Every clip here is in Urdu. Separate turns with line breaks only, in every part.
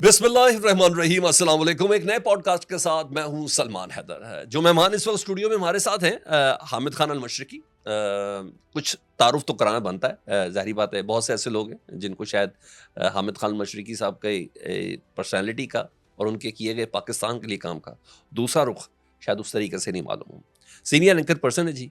بسم اللہ الرحمن الرحیم، السلام علیکم. ایک نئے پوڈ کاسٹ کے ساتھ میں ہوں سلمان حیدر. جو مہمان اس وقت اسٹوڈیو میں ہمارے ساتھ ہیں حامد خان المشرقی. کچھ تعارف تو کرانا بنتا ہے، ظاہری بات ہے بہت سے ایسے لوگ ہیں جن کو شاید حامد خان المشرقی صاحب کے پرسنالٹی کا اور ان کے کیے گئے پاکستان کے لیے کام کا دوسرا رخ شاید اس طریقے سے نہیں معلوم ہوں. سینئر اینکر پرسن ہے جی،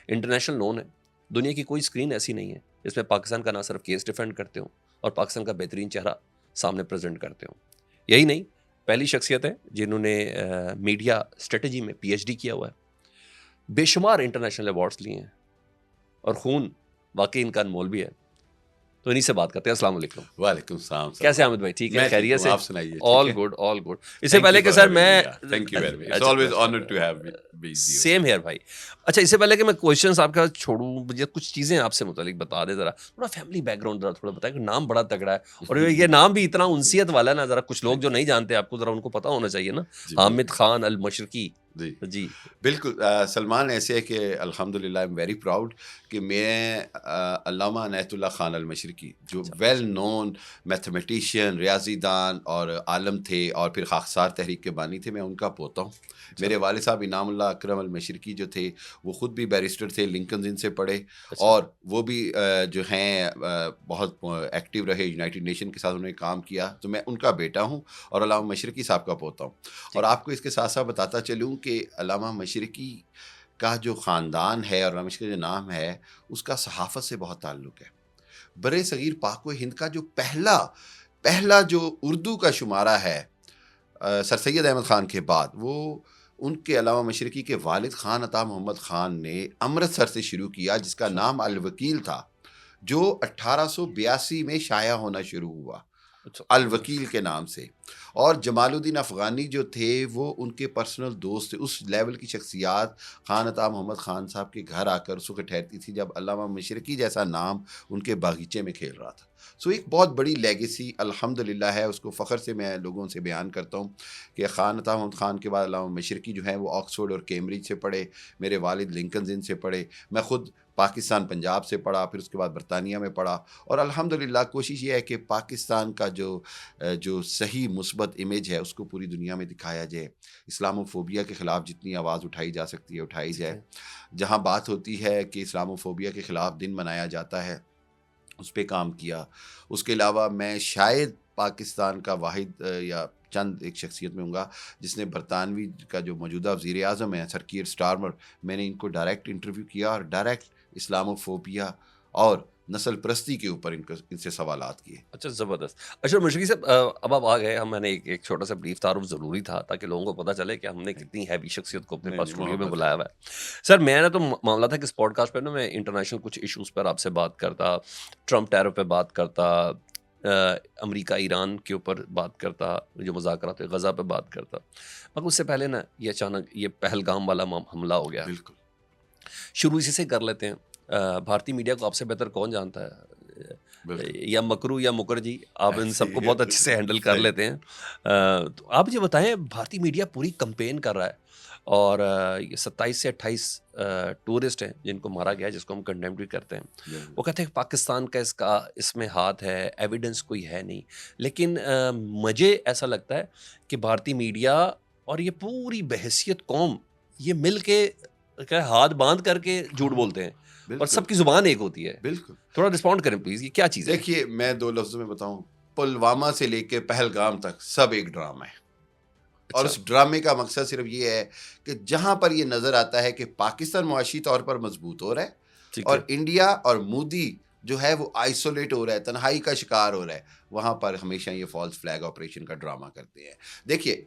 انٹرنیشنل نون ہے. دنیا کی کوئی اسکرین ایسی نہیں ہے جس میں پاکستان کا نہ صرف کیس ڈیفینڈ کرتے ہوں اور پاکستان کا بہترین چہرہ سامنے پریزنٹ کرتے ہوں. یہی نہیں، پہلی شخصیت ہے جنہوں نے میڈیا اسٹریٹجی میں پی ایچ ڈی کیا ہوا ہے، بے شمار انٹرنیشنل ایوارڈس لیے ہیں اور خون واقعی ان کا انمول بھی ہے. تو انہی سے بات کرتے ہیں. السلام علیکم.
وعلیکم السلام.
کیسے حامد بھائی؟ ٹھیک ہے، خیریت سے؟
آپ سنائیے.
All good all good. اس سے پہلے کہ سر میں
thank you very much, it's always honoured to have me.
Same here بھائی. اچھا، اس سے پہلے کہ میں کوشچنس آپ کا چھوڑوں، مجھے کچھ چیزیں آپ سے متعلق بتا دیں ذرا. تھوڑا فیملی بیک گراؤنڈ ذرا تھوڑا بتائیں کہ نام بڑا تگڑا ہے اور یہ نام بھی اتنا انسیت والا ہے نا. ذرا کچھ لوگ جو نہیں جانتے آپ کو، ذرا ان کو پتا ہونا چاہیے نا. حامد خان المشرقی.
جی بالکل. سلمان ایسے ہے کہ الحمدللہ آئی ایم ویری پراؤڈ کہ میں علامہ عنایت اللہ خان المشرقی جو ویل نون میتھمیٹیشین، ریاضی دان اور عالم تھے اور پھر خاکسار تحریک کے بانی تھے، میں ان کا پوتا ہوں. میرے والد صاحب انعام اللہ اکرم المشرقی جو تھے وہ خود بھی بیرسٹر تھے، لنکنز ان سے پڑھے اور وہ بھی جو ہیں بہت ایکٹیو رہے، یونائٹڈ نیشن کے ساتھ انہوں نے کام کیا. تو میں ان کا بیٹا ہوں اور علامہ مشرقی صاحب کا پوتا ہوں. اور آپ کو اس کے ساتھ ساتھ بتاتا چلوں کہ علامہ مشرقی کا جو خاندان ہے اور علامہ مشرقی جو نام ہے اس کا صحافت سے بہت تعلق ہے. برِ صغیر پاک و ہند کا جو پہلا جو اردو کا شمارہ ہے سر سید احمد خان کے بعد، وہ ان کے علامہ مشرقی کے والد خان عطا محمد خان نے امرتسر سے شروع کیا، جس کا نام الوکیل تھا، جو 1882 میں شائع ہونا شروع ہوا الوکیل کے نام سے. اور جمال الدین افغانی جو تھے وہ ان کے پرسنل دوست تھے. اس لیول کی شخصیات خان عطا محمد خان صاحب کے گھر آ کر اس وقت ٹھہرتی تھی جب علامہ مشرقی جیسا نام ان کے باغیچے میں کھیل رہا تھا. سو ایک بہت بڑی لیگیسی الحمدللہ ہے. اس کو فخر سے میں لوگوں سے بیان کرتا ہوں کہ خان عطا محمد خان کے بعد علامہ مشرقی جو ہیں وہ آکسفورڈ اور کیمبرج سے پڑھے، میرے والد لنکنز ان سے پڑھے، میں خود پاکستان پنجاب سے پڑھا، پھر اس کے بعد برطانیہ میں پڑھا. اور الحمدللہ کوشش یہ ہے کہ پاکستان کا جو صحیح مثبت امیج ہے اس کو پوری دنیا میں دکھایا جائے. اسلام و فوبیا کے خلاف جتنی آواز اٹھائی جا سکتی ہے اٹھائی جائے. جہاں بات ہوتی ہے کہ اسلام و فوبیا کے خلاف دن منایا جاتا ہے اس پہ کام کیا. اس کے علاوہ میں شاید پاکستان کا واحد یا چند ایک شخصیت میں ہوں گا جس نے برطانوی کا جو موجودہ وزیر اعظم ہیں سر کیئر سٹارمر، میں نے ان کو ڈائریکٹ انٹرویو کیا اور ڈائریکٹ اسلام و فوبیا اور نسل پرستی کے اوپر ان سے سوالات کیے.
اچھا، زبردست. اچھا مشرقی صاحب، اب آپ آ گئے، میں نے ایک چھوٹا سا بریف تعارف ضروری تھا تاکہ لوگوں کو پتہ چلے کہ ہم نے کتنی ہیوی شخصیت کو اپنے پاس اسٹوڈیو میں بلایا ہوا ہے. سر میں نے تو معاملہ تھا کہ اس پوڈ کاسٹ پہ نا میں انٹرنیشنل کچھ ایشوز پر آپ سے بات کرتا، ٹرمپ ٹیرف پہ بات کرتا، امریکہ ایران کے اوپر بات کرتا، جو مذاکرات غزہ پہ بات کرتا، مگر اس سے پہلے نا یہ اچانک یہ پہلگام والا حملہ ہو گیا.
بالکل
شروع اسی سے کر لیتے ہیں. بھارتی میڈیا کو آپ سے بہتر کون جانتا ہے؟ یا مکرو یا مکر جی، آپ ان سب کو بہت اچھے سے ہینڈل کر لیتے ہیں. تو آپ مجھے بتائیں، بھارتی میڈیا پوری کمپین کر رہا ہے اور یہ 27 سے 28 ٹورسٹ ہیں جن کو مارا گیا، جس کو ہم کنڈیمڈ بھی کرتے ہیں. وہ کہتے ہیں پاکستان کا اس میں ہاتھ ہے، ایویڈنس کوئی ہے نہیں. لیکن مجھے ایسا لگتا ہے کہ بھارتی میڈیا اور یہ پوری بحیثیت قوم یہ مل کے ہاتھ باندھ کر کے جھوٹ بولتے ہیں اور سب کی زبان ایک ہوتی ہے.
بالکل
تھوڑا رسپونڈ کریں پلیز، یہ کیا چیز ہے؟
دیکھیے میں 2 لفظوں میں بتاؤں، پلوامہ سے لے کے پہلگام تک سب ایک ڈرامہ ہے. اور اس ڈرامے کا مقصد صرف یہ ہے کہ جہاں پر یہ نظر آتا ہے کہ پاکستان معاشی طور پر مضبوط ہو رہا ہے اور انڈیا اور مودی جو ہے وہ آئسولیٹ ہو رہا ہے، تنہائی کا شکار ہو رہا ہے، وہاں پر ہمیشہ یہ فالس فلیگ آپریشن کا ڈرامہ کرتے ہیں. دیکھیے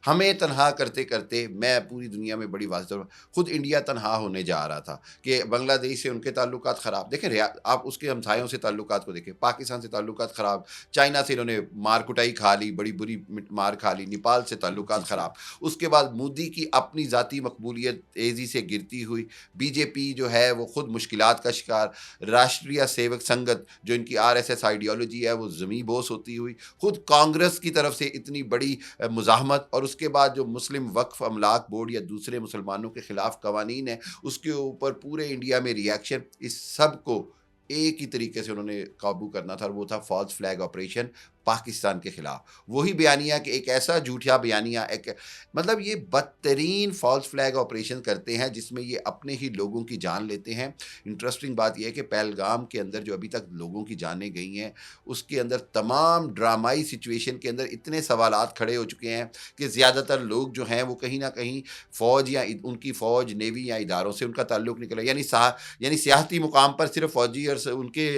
ہمیں تنہا کرتے کرتے میں پوری دنیا میں بڑی واضح طور پر خود انڈیا تنہا ہونے جا رہا تھا کہ بنگلہ دیش سے ان کے تعلقات خراب. دیکھیں آپ اس کے ہمسایوں سے تعلقات کو دیکھیں، پاکستان سے تعلقات خراب، چائنا سے انہوں نے مار کٹائی کھا لی، بڑی بری مار کھا لی، نیپال سے تعلقات خراب. اس کے بعد مودی کی اپنی ذاتی مقبولیت تیزی سے گرتی ہوئی، بی جے پی جو ہے وہ خود مشکلات کا شکار، راشٹریہ سیوک سنگت جو ان کی RSS آئیڈیالوجی ہے وہ زمیں بوس ہوتی ہوئی، خود کانگریس کی طرف سے اتنی بڑی مزاحمت، اور اس کے بعد جو مسلم وقف املاک بورڈ یا دوسرے مسلمانوں کے خلاف قوانین ہیں اس کے اوپر پورے انڈیا میں ریاکشن، اس سب کو ایک ہی طریقے سے انہوں نے قابو کرنا تھا اور وہ تھا فالس فلیگ آپریشن. پاکستان کے خلاف. وہی بیانیہ کہ ایک ایسا جھوٹیا بیانیہ, ایک مطلب یہ بدترین فالس فلیگ آپریشن کرتے ہیں جس میں یہ اپنے ہی لوگوں کی جان لیتے ہیں. انٹرسٹنگ بات یہ ہے کہ پہلگام کے اندر جو ابھی تک لوگوں کی جانیں گئی ہیں اس کے اندر تمام ڈرامائی سچویشن کے اندر اتنے سوالات کھڑے ہو چکے ہیں کہ زیادہ تر لوگ جو ہیں وہ کہیں نہ کہیں فوج یا ان کی فوج, نیوی یا اداروں سے ان کا تعلق نکلا, یعنی سیاحتی مقام پر صرف فوجی اور ان کے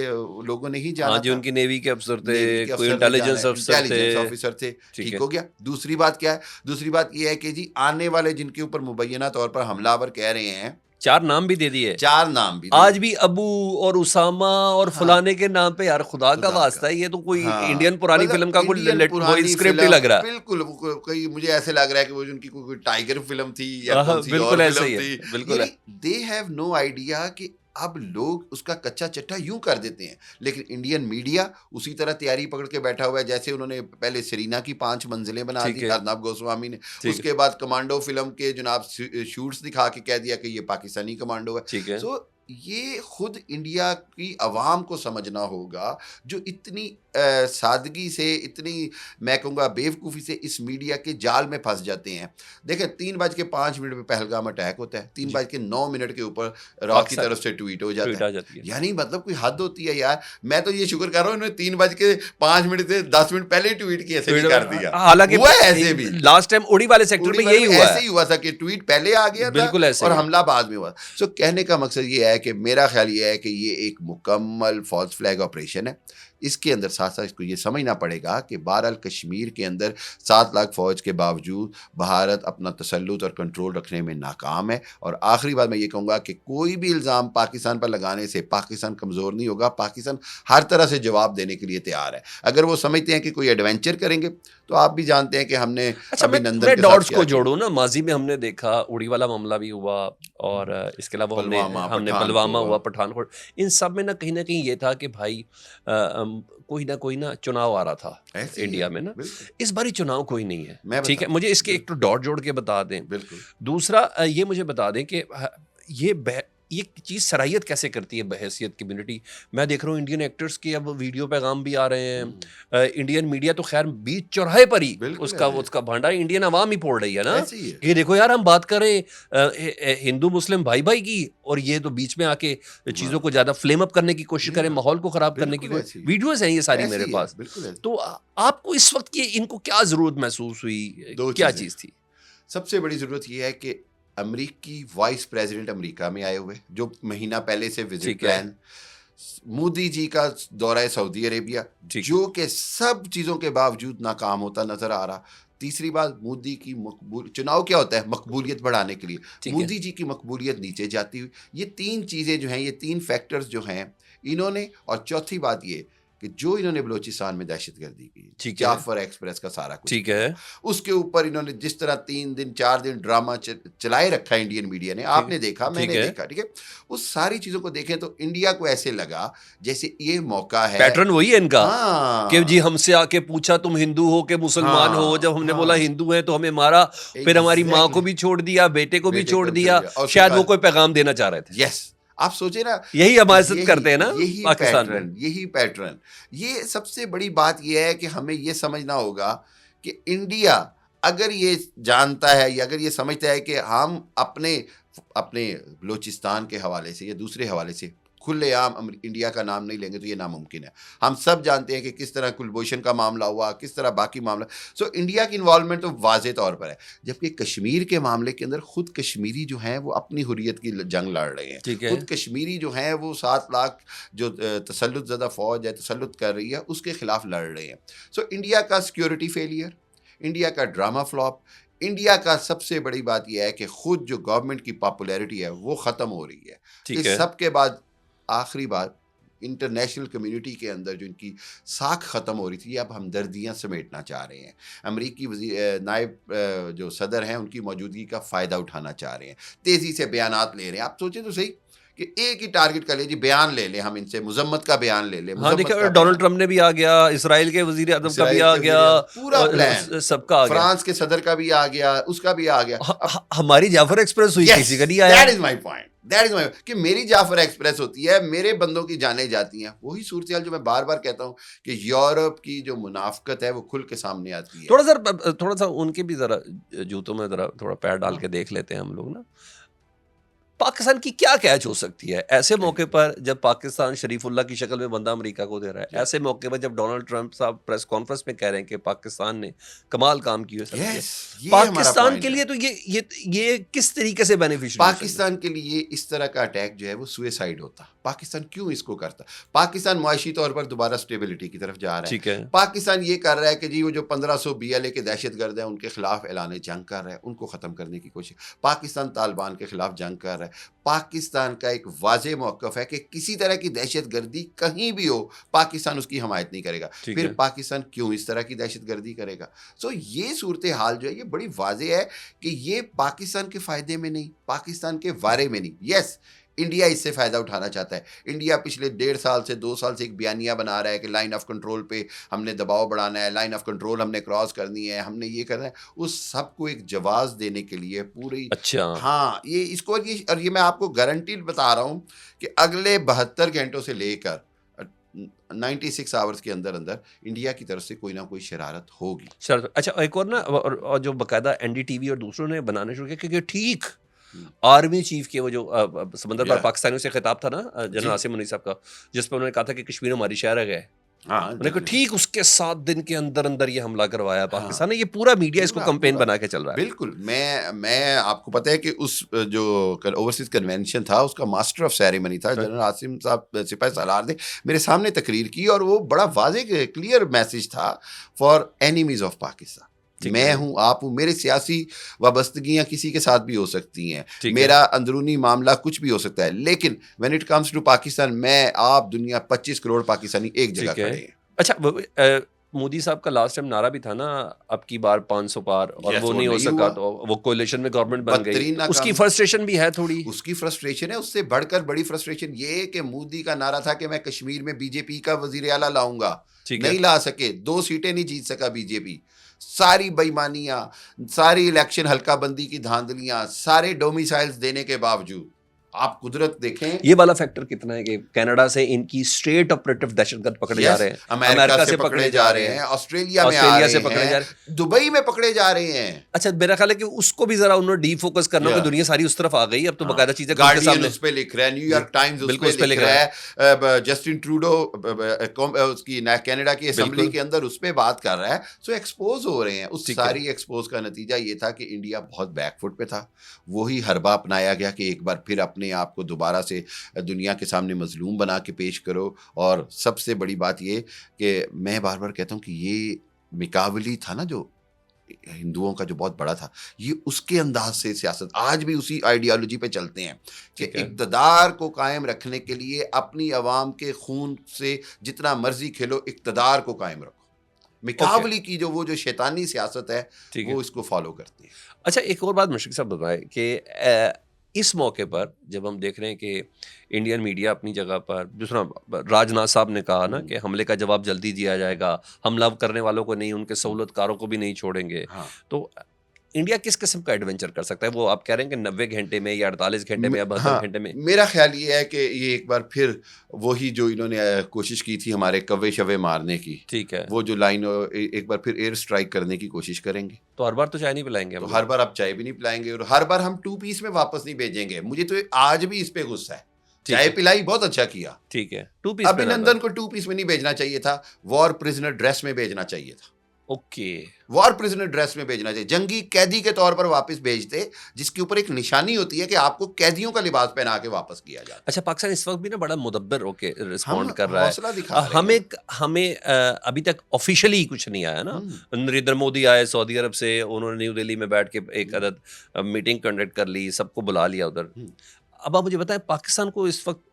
لوگوں نے ہی جانا.
ہاں جی, ان کی نیوی کے افسر تھے,
نیوی
کوئی
کے
انٹیلیجنس
آفیسر تھے. ٹھیک ہو گیا. دوسری بات کیا ہے؟ دوسری بات یہ ہے کہ جی آنے والے جن کے اوپر مبینہ طور پر حملہ آور کہہ رہے ہیں,
4 نام بھی دے دیے,
4 نام بھی
آج بھی ابو اور اسامہ اور فلانے کے نام پہ. یار خدا کا واسطہ ہے, یہ تو کوئی انڈین پرانی فلم کا کوئی اسکرپٹ ہی لگ رہا ہے.
بالکل کوئی مجھے ایسے لگ رہا ہے کہ وہ ان کی کوئی ٹائیگر فلم تھی یا کون سی اور فلم تھی.
بالکل
دے ہیو نو آئیڈیا کہ اب لوگ اس کا کچا چٹا یوں کر دیتے ہیں, لیکن انڈین میڈیا اسی طرح تیاری پکڑ کے بیٹھا ہوا ہے جیسے انہوں نے پہلے سرینا کی 5 منزلیں بنا دی ارنب گوسوامی نے, اس کے بعد کمانڈو فلم کے جناب شوٹس دکھا کے کہہ دیا کہ یہ پاکستانی کمانڈو ہے. سو یہ خود انڈیا کی عوام کو سمجھنا ہوگا جو اتنی سادگی سے, اتنی میں کہوں گا بیوقوفی سے اس میڈیا کے جال میں پھنس جاتے ہیں. دیکھیں 3:05 پہ پہلگام اٹیک ہوتا ہے, 3:09 کے اوپر را کی طرف سے ٹویٹ ہو جاتا ہے. یعنی مطلب کوئی حد ہوتی ہے یار. میں تو یہ شکر کر رہا ہوں انہوں نے 3:05 سے 10 منٹ پہلے ٹویٹ کیا ایسے کر دیا.
حالانکہ
وہ ایسے بھی
لاسٹ ٹائم اوڑی والے سیکٹر میں یہی ہوا,
ایسے ہی ہوا تھا کہ ٹویٹ پہلے آ گیا تھا اور حملہ بعد میں ہوا. سو کہنے کا مقصد یہ ہے کہ میرا خیال یہ ہے کہ یہ ایک مکمل فالس فلیگ آپریشن ہے. اس کے اندر ساتھ ساتھ اس کو یہ سمجھنا پڑے گا کہ بہرحال کشمیر کے اندر 7 لاکھ فوج کے باوجود بھارت اپنا تسلط اور کنٹرول رکھنے میں ناکام ہے. اور آخری بات میں یہ کہوں گا کہ کوئی بھی الزام پاکستان پر لگانے سے پاکستان کمزور نہیں ہوگا. پاکستان ہر طرح سے جواب دینے کے لیے تیار ہے. اگر وہ سمجھتے ہیں کہ کوئی ایڈونچر کریں گے تو آپ بھی جانتے ہیں کہ ہم نے ابھی نندن
میں ڈاٹس کو جوڑوں نا, ماضی میں ہم نے دیکھا اڑی والا معاملہ بھی ہوا اور اس کے علاوہ ہم نے پلوامہ ہوا, پٹھان کوٹ, ان سب میں نہ کہیں یہ تھا کہ بھائی کوئی نہ چناؤ آ رہا تھا انڈیا میں نا. اس باری چناؤ کوئی نہیں ہے. ٹھیک ہے, مجھے اس کے ایک تو ڈاٹ جوڑ کے بتا دیں. دوسرا یہ مجھے بتا دیں کہ یہ چیز صلاحیت کیسے کرتی ہے بحیثیت کمیونٹی. میں دیکھ رہا ہوں انڈین ایکٹرز کے اب ویڈیو پیغام بھی آ رہے ہیں. انڈین میڈیا تو خیر بیچ چوراہے پر ہی اس کا بھانڈا انڈین عوام ہی پھوڑ رہی ہے نا کہ دیکھو یار ہم بات کریں ہندو مسلم بھائی کی, اور یہ تو بیچ میں آ کے چیزوں کو زیادہ فلیم اپ کرنے کی کوشش کریں, ماحول کو خراب کرنے کی. ویڈیوز ہیں یہ ساری میرے پاس. تو آپ کو اس وقت ان کو کیا ضرورت محسوس ہوئی, کیا چیز تھی؟
سب سے بڑی ضرورت یہ ہے کہ امریکی وائس پریزیڈنٹ امریکہ میں آئے ہوئے جو مہینہ پہلے سے وزٹ پلان, مودی جی کا دورہ سعودی عربیہ جو کہ سب چیزوں کے باوجود ناکام ہوتا نظر آ رہا. تیسری بات, مودی کی چناؤ کیا ہوتا ہے مقبولیت بڑھانے کے لیے, مودی جی کی مقبولیت نیچے جاتی ہوئی. یہ 3 چیزیں جو ہیں, یہ 3 فیکٹرز جو ہیں انہوں نے, اور چوتھی بات یہ کہ جو انہوں نے بلوچستان میں دہشت گردی کی, جعفر ایکسپریس کا سارا کچھ
ٹھیک ہے,
اس کے اوپر انہوں نے جس طرح 3 دن 4 دن ڈرامہ چلائے رکھا ہے انڈین میڈیا نے, آپ نے دیکھا, میں نے دیکھا. ٹھیک ہے, اس ساری چیزوں کو دیکھیں تو انڈیا کو ایسے لگا جیسے یہ موقع ہے.
پیٹرن وہی ہے ان کا کہ جی ہم سے آ کے پوچھا تم ہندو ہو کہ مسلمان ہو, جب ہم نے بولا ہندو ہیں تو ہمیں مارا, پھر ہماری ماں کو بھی چھوڑ دیا, بیٹے کو بھی چھوڑ دیا. شاید وہ کوئی پیغام دینا چاہ رہے تھے.
یس, آپ سوچیں نا,
یہی حمایت کرتے ہیں نا پاکستان میں.
یہی پیٹرن. یہ سب سے بڑی بات یہ ہے کہ ہمیں یہ سمجھنا ہوگا کہ انڈیا اگر یہ جانتا ہے یا اگر یہ سمجھتا ہے کہ ہم اپنے بلوچستان کے حوالے سے یا دوسرے حوالے سے کھلے عام انڈیا کا نام نہیں لیں گے تو یہ ناممکن ہے. ہم سب جانتے ہیں کہ کس طرح کلبھوشن کا معاملہ ہوا, کس طرح باقی معاملہ. سو انڈیا کی انوالومنٹ تو واضح طور پر ہے, جبکہ کشمیر کے معاملے کے اندر خود کشمیری جو ہیں وہ اپنی حریت کی جنگ لڑ رہے ہیں. خود کشمیری جو ہیں وہ 7 لاکھ جو تسلط زدہ فوج ہے, تسلط کر رہی ہے, اس کے خلاف لڑ رہے ہیں. سو انڈیا کا سیکیورٹی فیلئر, انڈیا کا ڈرامہ فلاپ, انڈیا کا سب سے بڑی بات یہ ہے کہ خود جو گورنمنٹ کی پاپولیرٹی ہے وہ ختم ہو رہی ہے. اس سب کے بعد آخری بات, انٹرنیشنل کمیونٹی کے اندر جو ان کی ساکھ ختم ہو رہی تھی, اب ہمدردیاں سمیٹنا چاہ رہے ہیں. امریکی نائب جو صدر ہیں ان کی موجودگی کا فائدہ اٹھانا چاہ رہے ہیں, تیزی سے بیانات لے رہے ہیں. آپ سوچیں تو صحیح کہ ایک ہی ٹارگٹ کر لے جی بیان لے لیں ہم ان سے مذمت کا بیان لے لیں.
ہاں دیکھیں ڈونلڈ ٹرمپ نے بھی آ گیا, اسرائیل کے وزیر اعظم کا بھی آ گیا,
پورا پلان
سب کا آ گیا,
فرانس کے صدر کا بھی آ گیا, اس کا بھی آ گیا.
ہماری جعفر ایکسپریس ہوئی کسی کا نہیں آیا.
That is my point. کہ میری جعفر ایکسپریس ہوتی ہے, میرے بندوں کی جانیں جاتی ہیں. وہی صورتحال جو میں بار بار کہتا ہوں کہ یورپ کی جو منافقت ہے وہ کھل کے سامنے آتی ہے.
تھوڑا سا ان کے بھی ذرا جوتوں میں ذرا تھوڑا پیر ڈال کے دیکھ لیتے ہیں ہم لوگ نا. پاکستان کی کیا کیچ ہو سکتی ہے ایسے موقع پر جب پاکستان شریف اللہ کی شکل میں بندہ امریکہ کو دے رہا ہے, ایسے موقع پر جب ڈونلڈ ٹرمپ صاحب پریس کانفرنس میں کہہ رہے ہیں کہ پاکستان نے کمال کام کیے, پاکستان کے لیے تو یہ کس طریقے سے بینیفیشل,
پاکستان کے لیے اس طرح کا اٹیک جو ہے وہ سوئسائڈ ہوتا. پاکستان کیوں اس کو کرتا؟ پاکستان معاشی طور پر دوبارہ اسٹیبلٹی کی طرف جا رہا ہے. پاکستان یہ کر رہا ہے کہ جی وہ جو 1500 BLA کے دہشت گرد ہیں ان کے خلاف اعلان جنگ کر رہا ہے, ان کو ختم کرنے کی کوشش. پاکستان طالبان کے خلاف جنگ کر رہا ہے. پاکستان کا ایک واضح موقف ہے کہ کسی طرح کی دہشت گردی کہیں بھی ہو پاکستان اس کی حمایت نہیں کرے گا. پھر پاکستان کیوں اس طرح کی دہشت گردی کرے گا؟ سو یہ صورتحال جو ہے یہ بڑی واضح ہے کہ یہ پاکستان کے فائدے میں نہیں, پاکستان کے وارے میں نہیں. یس انڈیا اس سے فائدہ اٹھانا چاہتا ہے. انڈیا پچھلے 1.5 سال سے 2 سال سے ایک بیانیہ بنا رہا ہے کہ لائن آف کنٹرول پہ ہم نے دباؤ بڑھانا ہے, لائن آف کنٹرول ہم نے کراس کرنی ہے, ہم نے یہ کرنا ہے. اس سب کو ایک جواز دینے کے لیے پوری ہاں یہ اس کو اور یہ میں آپ کو گارنٹی بتا رہا ہوں کہ اگلے 72 گھنٹوں سے لے کر 96 آورز کے اندر انڈیا کی طرف سے کوئی نہ کوئی شرارت ہوگی.
اچھا ایک اور نا, اور جو باقاعدہ NDTV اور دوسروں نے بنانے شروع کیا کہ ٹھیک آرمی چیف کے وہ جو سمندر پر پاکستانیوں سے خطاب تھا نا جنرل عاصم منیع صاحب کا, جس پہ انہوں نے کہا تھا کہ کشمیر ہماری شہر ہے گئے, ٹھیک اس کے 7 دن کے اندر یہ حملہ کروایا پاکستان نے. یہ پورا میڈیا اس کو کمپین بنا کے چل رہا ہے.
بالکل. میں آپ کو پتہ ہے کہ اس جو اوورسیز کنونشن تھا اس کا ماسٹر آف سیریمنی تھا جنرل عاصم صاحب سپاہی سالار نے میرے سامنے تقریر کی, اور وہ بڑا واضح کلیئر میسج تھا فار اینیمیز آف پاکستان. میں ہوں, آپ ہوں, میرے سیاسی وابستگیاں کسی کے ساتھ بھی ہو سکتی ہیں, میرا اندرونی معاملہ کچھ بھی ہو سکتا ہے, لیکن when it comes to Pakistan میں آپ دنیا 25 کروڑ پاکستانی ایک جگہ کھڑے ہیں.
اچھا مودی صاحب کا لاسٹ ٹائم نعرہ بھی تھا نا اب کی بار 500 پار, اور وہ نہیں ہو سکا تو وہ کولیشن میں گورنمنٹ بن گئی. اس کی فرسٹریشن بھی ہے تھوڑی,
اس کی فرسٹریشن ہے. اس سے بڑھ کر بڑی فرسٹریشن یہ کہ مودی کا نعرہ تھا کہ میں کشمیر میں BJP کا وزیر اعلیٰ لاؤں گا, نہیں لا سکے, 2 سیٹیں نہیں جیت سکا BJP. ساری بےایمانیاں, ساری الیکشن حلقہ بندی کی دھاندلیاں, سارے ڈومیسائلز دینے کے باوجود آپ قدرت دیکھیں.
یہ والا فیکٹر کتنا ہے کہ کینیڈا سے ان کی اسٹیٹ آپریٹو دہشت گرد پکڑے جا رہے ہیں,
امریکہ سے پکڑے جا رہے ہیں, آسٹریلیا میں آ رہے ہیں, دبئی میں پکڑے جا رہے ہیں.
اچھا میرا خیال ہے کہ اس کو بھی ذرا انہوں نے ڈی فوکس کرنا کہ دنیا ساری اس طرف آ گئی, اب تو باقاعدہ چیزیں
گارڈین اس پہ لکھ رہا ہے, نیو یارک ٹائمز اس پہ لکھ رہا ہے, جسٹن ٹروڈو اس کی کینیڈا کی اسمبلی کے اندر اس پہ بات کر رہا ہے. سو ایکسپوز ہو رہے ہیں. اس ساری ایکسپوز کا نتیجہ یہ تھا کہ انڈیا بہت بیک فٹ پہ تھا. وہی حربہ اپنایا گیا کہ ایک بار پھر اپنے آپ کو دوبارہ سے دنیا کے سامنے مظلوم بنا کے پیش کرو. اور سب سے بڑی بات یہ کہ میں بار بار کہتا ہوں کہ یہ مقابلی تھا نا جو ہندوؤں کا جو بہت بڑا تھا, یہ اس کے انداز سے سیاست آج بھی اسی آئیڈیالوجی پہ چلتے ہیں کہ اقتدار کو قائم رکھنے کے لیے اپنی عوام کے خون سے جتنا مرضی کھیلو, اقتدار کو قائم رکھو. مقابلی کی جو وہ جو شیطانی سیاست ہے وہ اس کو فالو کرتی ہے.
اچھا ایک اور بات مشرق صاحب بتائیں کہ اس موقع پر جب ہم دیکھ رہے ہیں کہ انڈین میڈیا اپنی جگہ پر, دوسرا راجناتھ صاحب نے کہا نا کہ حملے کا جواب جلدی دیا جائے گا, حملہ کرنے والوں کو نہیں, ان کے سہولت کاروں کو بھی نہیں چھوڑیں گے. تو انڈیا کس قسم کا ایڈونچر کر سکتا ہے؟ وہ آپ کہہ رہے ہیں کہ 90 گھنٹے میں یا 48 گھنٹے میں یا 72 گھنٹے میں.
میرا خیال یہ ہے کہ یہ ایک بار پھر وہی جو انہوں نے کوشش کی تھی ہمارے کوے شوے مارنے کی,
ٹھیک ہے,
وہ جو لائن ایک بار پھر ایئر اسٹرائک کرنے کی کوشش کریں گے.
تو ہر بار تو چائے نہیں پلائیں گے,
ہر بار آپ چائے بھی نہیں پلائیں گے, اور ہر بار ہم 2 پیس میں واپس نہیں بھیجیں گے. مجھے تو آج بھی اس پہ غصہ ہے. چائے پلائی بہت اچھا کیا,
ٹھیک ہے, 2 پیس.
ابھینندن کو 2 پیس میں نہیں بھیجنا چاہیے تھا, وار پرزنر ڈریس میں بھیجنا چاہیے تھا.
اوکے,
وار پرزنر ڈریس میں بھیجنا چاہیے, جنگی قیدی کے طور پر واپس بھیجتے, جس کے اوپر ایک نشانی ہوتی ہے کہ آپ کو قیدیوں کا لباس پہنا کے واپس کیا جاتا ہے.
اچھا پاکستان اس وقت بھی نا بڑا مدبر ہو کے رسپونڈ کر رہا ہے. ہمیں ابھی تک آفیشلی کچھ نہیں آیا نا. نریندر مودی آئے سعودی عرب سے, انہوں نے نیو دہلی میں بیٹھ کے ایک عدد میٹنگ کنڈکٹ کر لی, سب کو بلا لیا ادھر. اب آپ مجھے بتائیں پاکستان کو اس وقت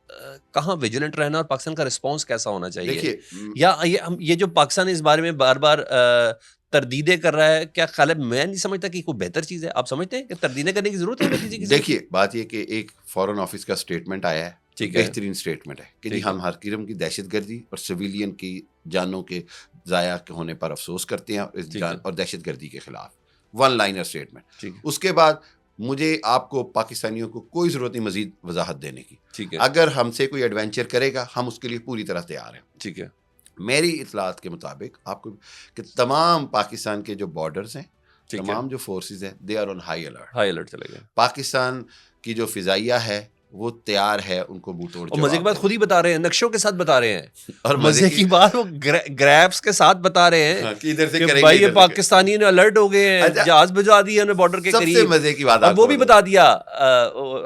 کہاں ویجیلنٹ رہنا اور پاکستان کا رسپانس کیسا ہونا چاہیے؟
دیکھیے
یا یہ جو پاکستان اس بارے میں بار بار تردیدیں کر رہا ہے، کیا خیال ہے؟ میں نہیں سمجھتا کہ کوئی بہتر چیز ہے. آپ سمجھتے ہیں کہ تردیدیں کرنے کی ضرورت ہے کسی کسی؟
دیکھیے بات یہ کہ ایک فارن آفس کا اسٹیٹمنٹ آیا ہے،
ٹھیک ہے،
بہترین اسٹیٹمنٹ ہے کہ جی ہم ہر قسم کی دہشت گردی اور سویلین کی جانوں کے ضائع ہونے پر افسوس کرتے ہیں اور دہشت گردی کے خلاف. One liner statement. اس کے بعد مجھے آپ کو پاکستانیوں کو کوئی ضرورت نہیں مزید وضاحت دینے کی.
ٹھیک ہے،
اگر ہم سے کوئی ایڈونچر کرے گا ہم اس کے لیے پوری طرح تیار ہیں.
ٹھیک ہے.
میری اطلاعات کے مطابق آپ کو کہ تمام پاکستان کے جو بارڈرز ہیں، تمام جو فورسز ہیں، they are on high alert.
High alert چلے گئے.
پاکستان کی جو فضائیہ ہے وہ تیار ہے ان کو منہ توڑ
اور مزے کی بات خود ہی بتا رہے ہیں، نقشوں کے ساتھ بتا رہے ہیں،
اور
مزے کی بات وہ گریپس کے ساتھ بتا رہے ہیں
کہ ادھر سے
کہ
کریں
بھائی
گے.
یہ پاکستانی نے الرٹ ہو گئے ہیں، جہاز بھجوا دیے انہوں نے بارڈر کے قریب.
سب سے مزے کی بات
اور وہ بھی بتا دیا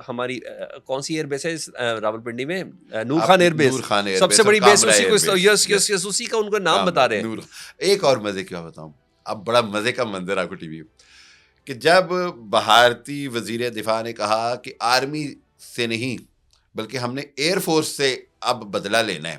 ہماری کون سی ایئر بیس ہے راولپنڈی میں، نور خان ایئر بیس، سب سے بڑی بیس اسی کو، یس یس یس اسی کا ان کو نام بتا رہے ہیں.
ایک اور مزے کی بات بتاؤں، اب بڑا مزے کا منظر آپ کو ٹی وی کہ جب بھارتی وزیر دفاع نے کہا کہ آرمی سے نہیں بلکہ ہم نے ایئر فورس سے اب بدلہ لینا ہے،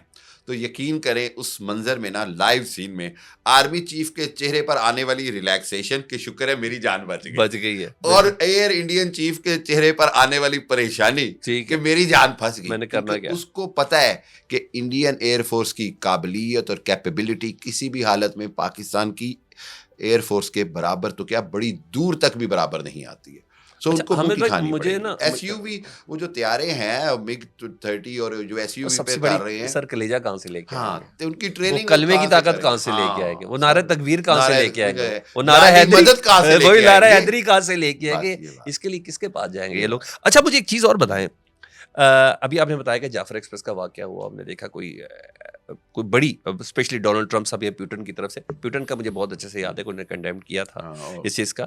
تو یقین کریں اس منظر میں نا لائیو سین میں آرمی چیف کے چہرے پر آنے والی ریلیکسیشن کہ شکر ہے میری جان بچ
گئی ہے،
اور ایئر انڈین چیف کے چہرے پر آنے والی پریشانی کہ میری جان پھنس گئی.
میں نے کرنا کیا.
اس کو پتا ہے کہ انڈین ایئر فورس کی قابلیت اور کیپیبلٹی کسی بھی حالت میں پاکستان کی ایئر فورس کے برابر تو کیا بڑی دور تک بھی برابر نہیں آتی ہے. سو ان کو مجھے نا ایس یو وی وہ جو طیارے ہیں مگ 30 اور جو ایس یو وی پہ کر رہے ہیں،
سر کلیجہ کہاں سے لے کے
ہاں ان کی ٹریننگ
کلمے کی طاقت کہاں سے لے کے آئے گے، وہ نعرہ تکبیر کہاں سے لے کے آئے گے، وہ
نعرہ حیدری
وہی نعرہ حیدری کہاں سے لے کے آئے گے. اس کے لیے کس کے پاس جائیں گے یہ لوگ؟ اچھا مجھے ایک چیز اور بتائیں، ابھی آپ نے بتایا کہ جعفر ایکسپریس کا واقعہ ہوا، آپ نے دیکھا کوئی بڑی اسپیشلی ڈونلڈ ٹرمپ صاحب یا پیوٹن کی طرف سے، پیوٹن کا مجھے بہت اچھے سے یاد ہے کہ انہوں نے کنڈیم کیا تھا اس چیز کا.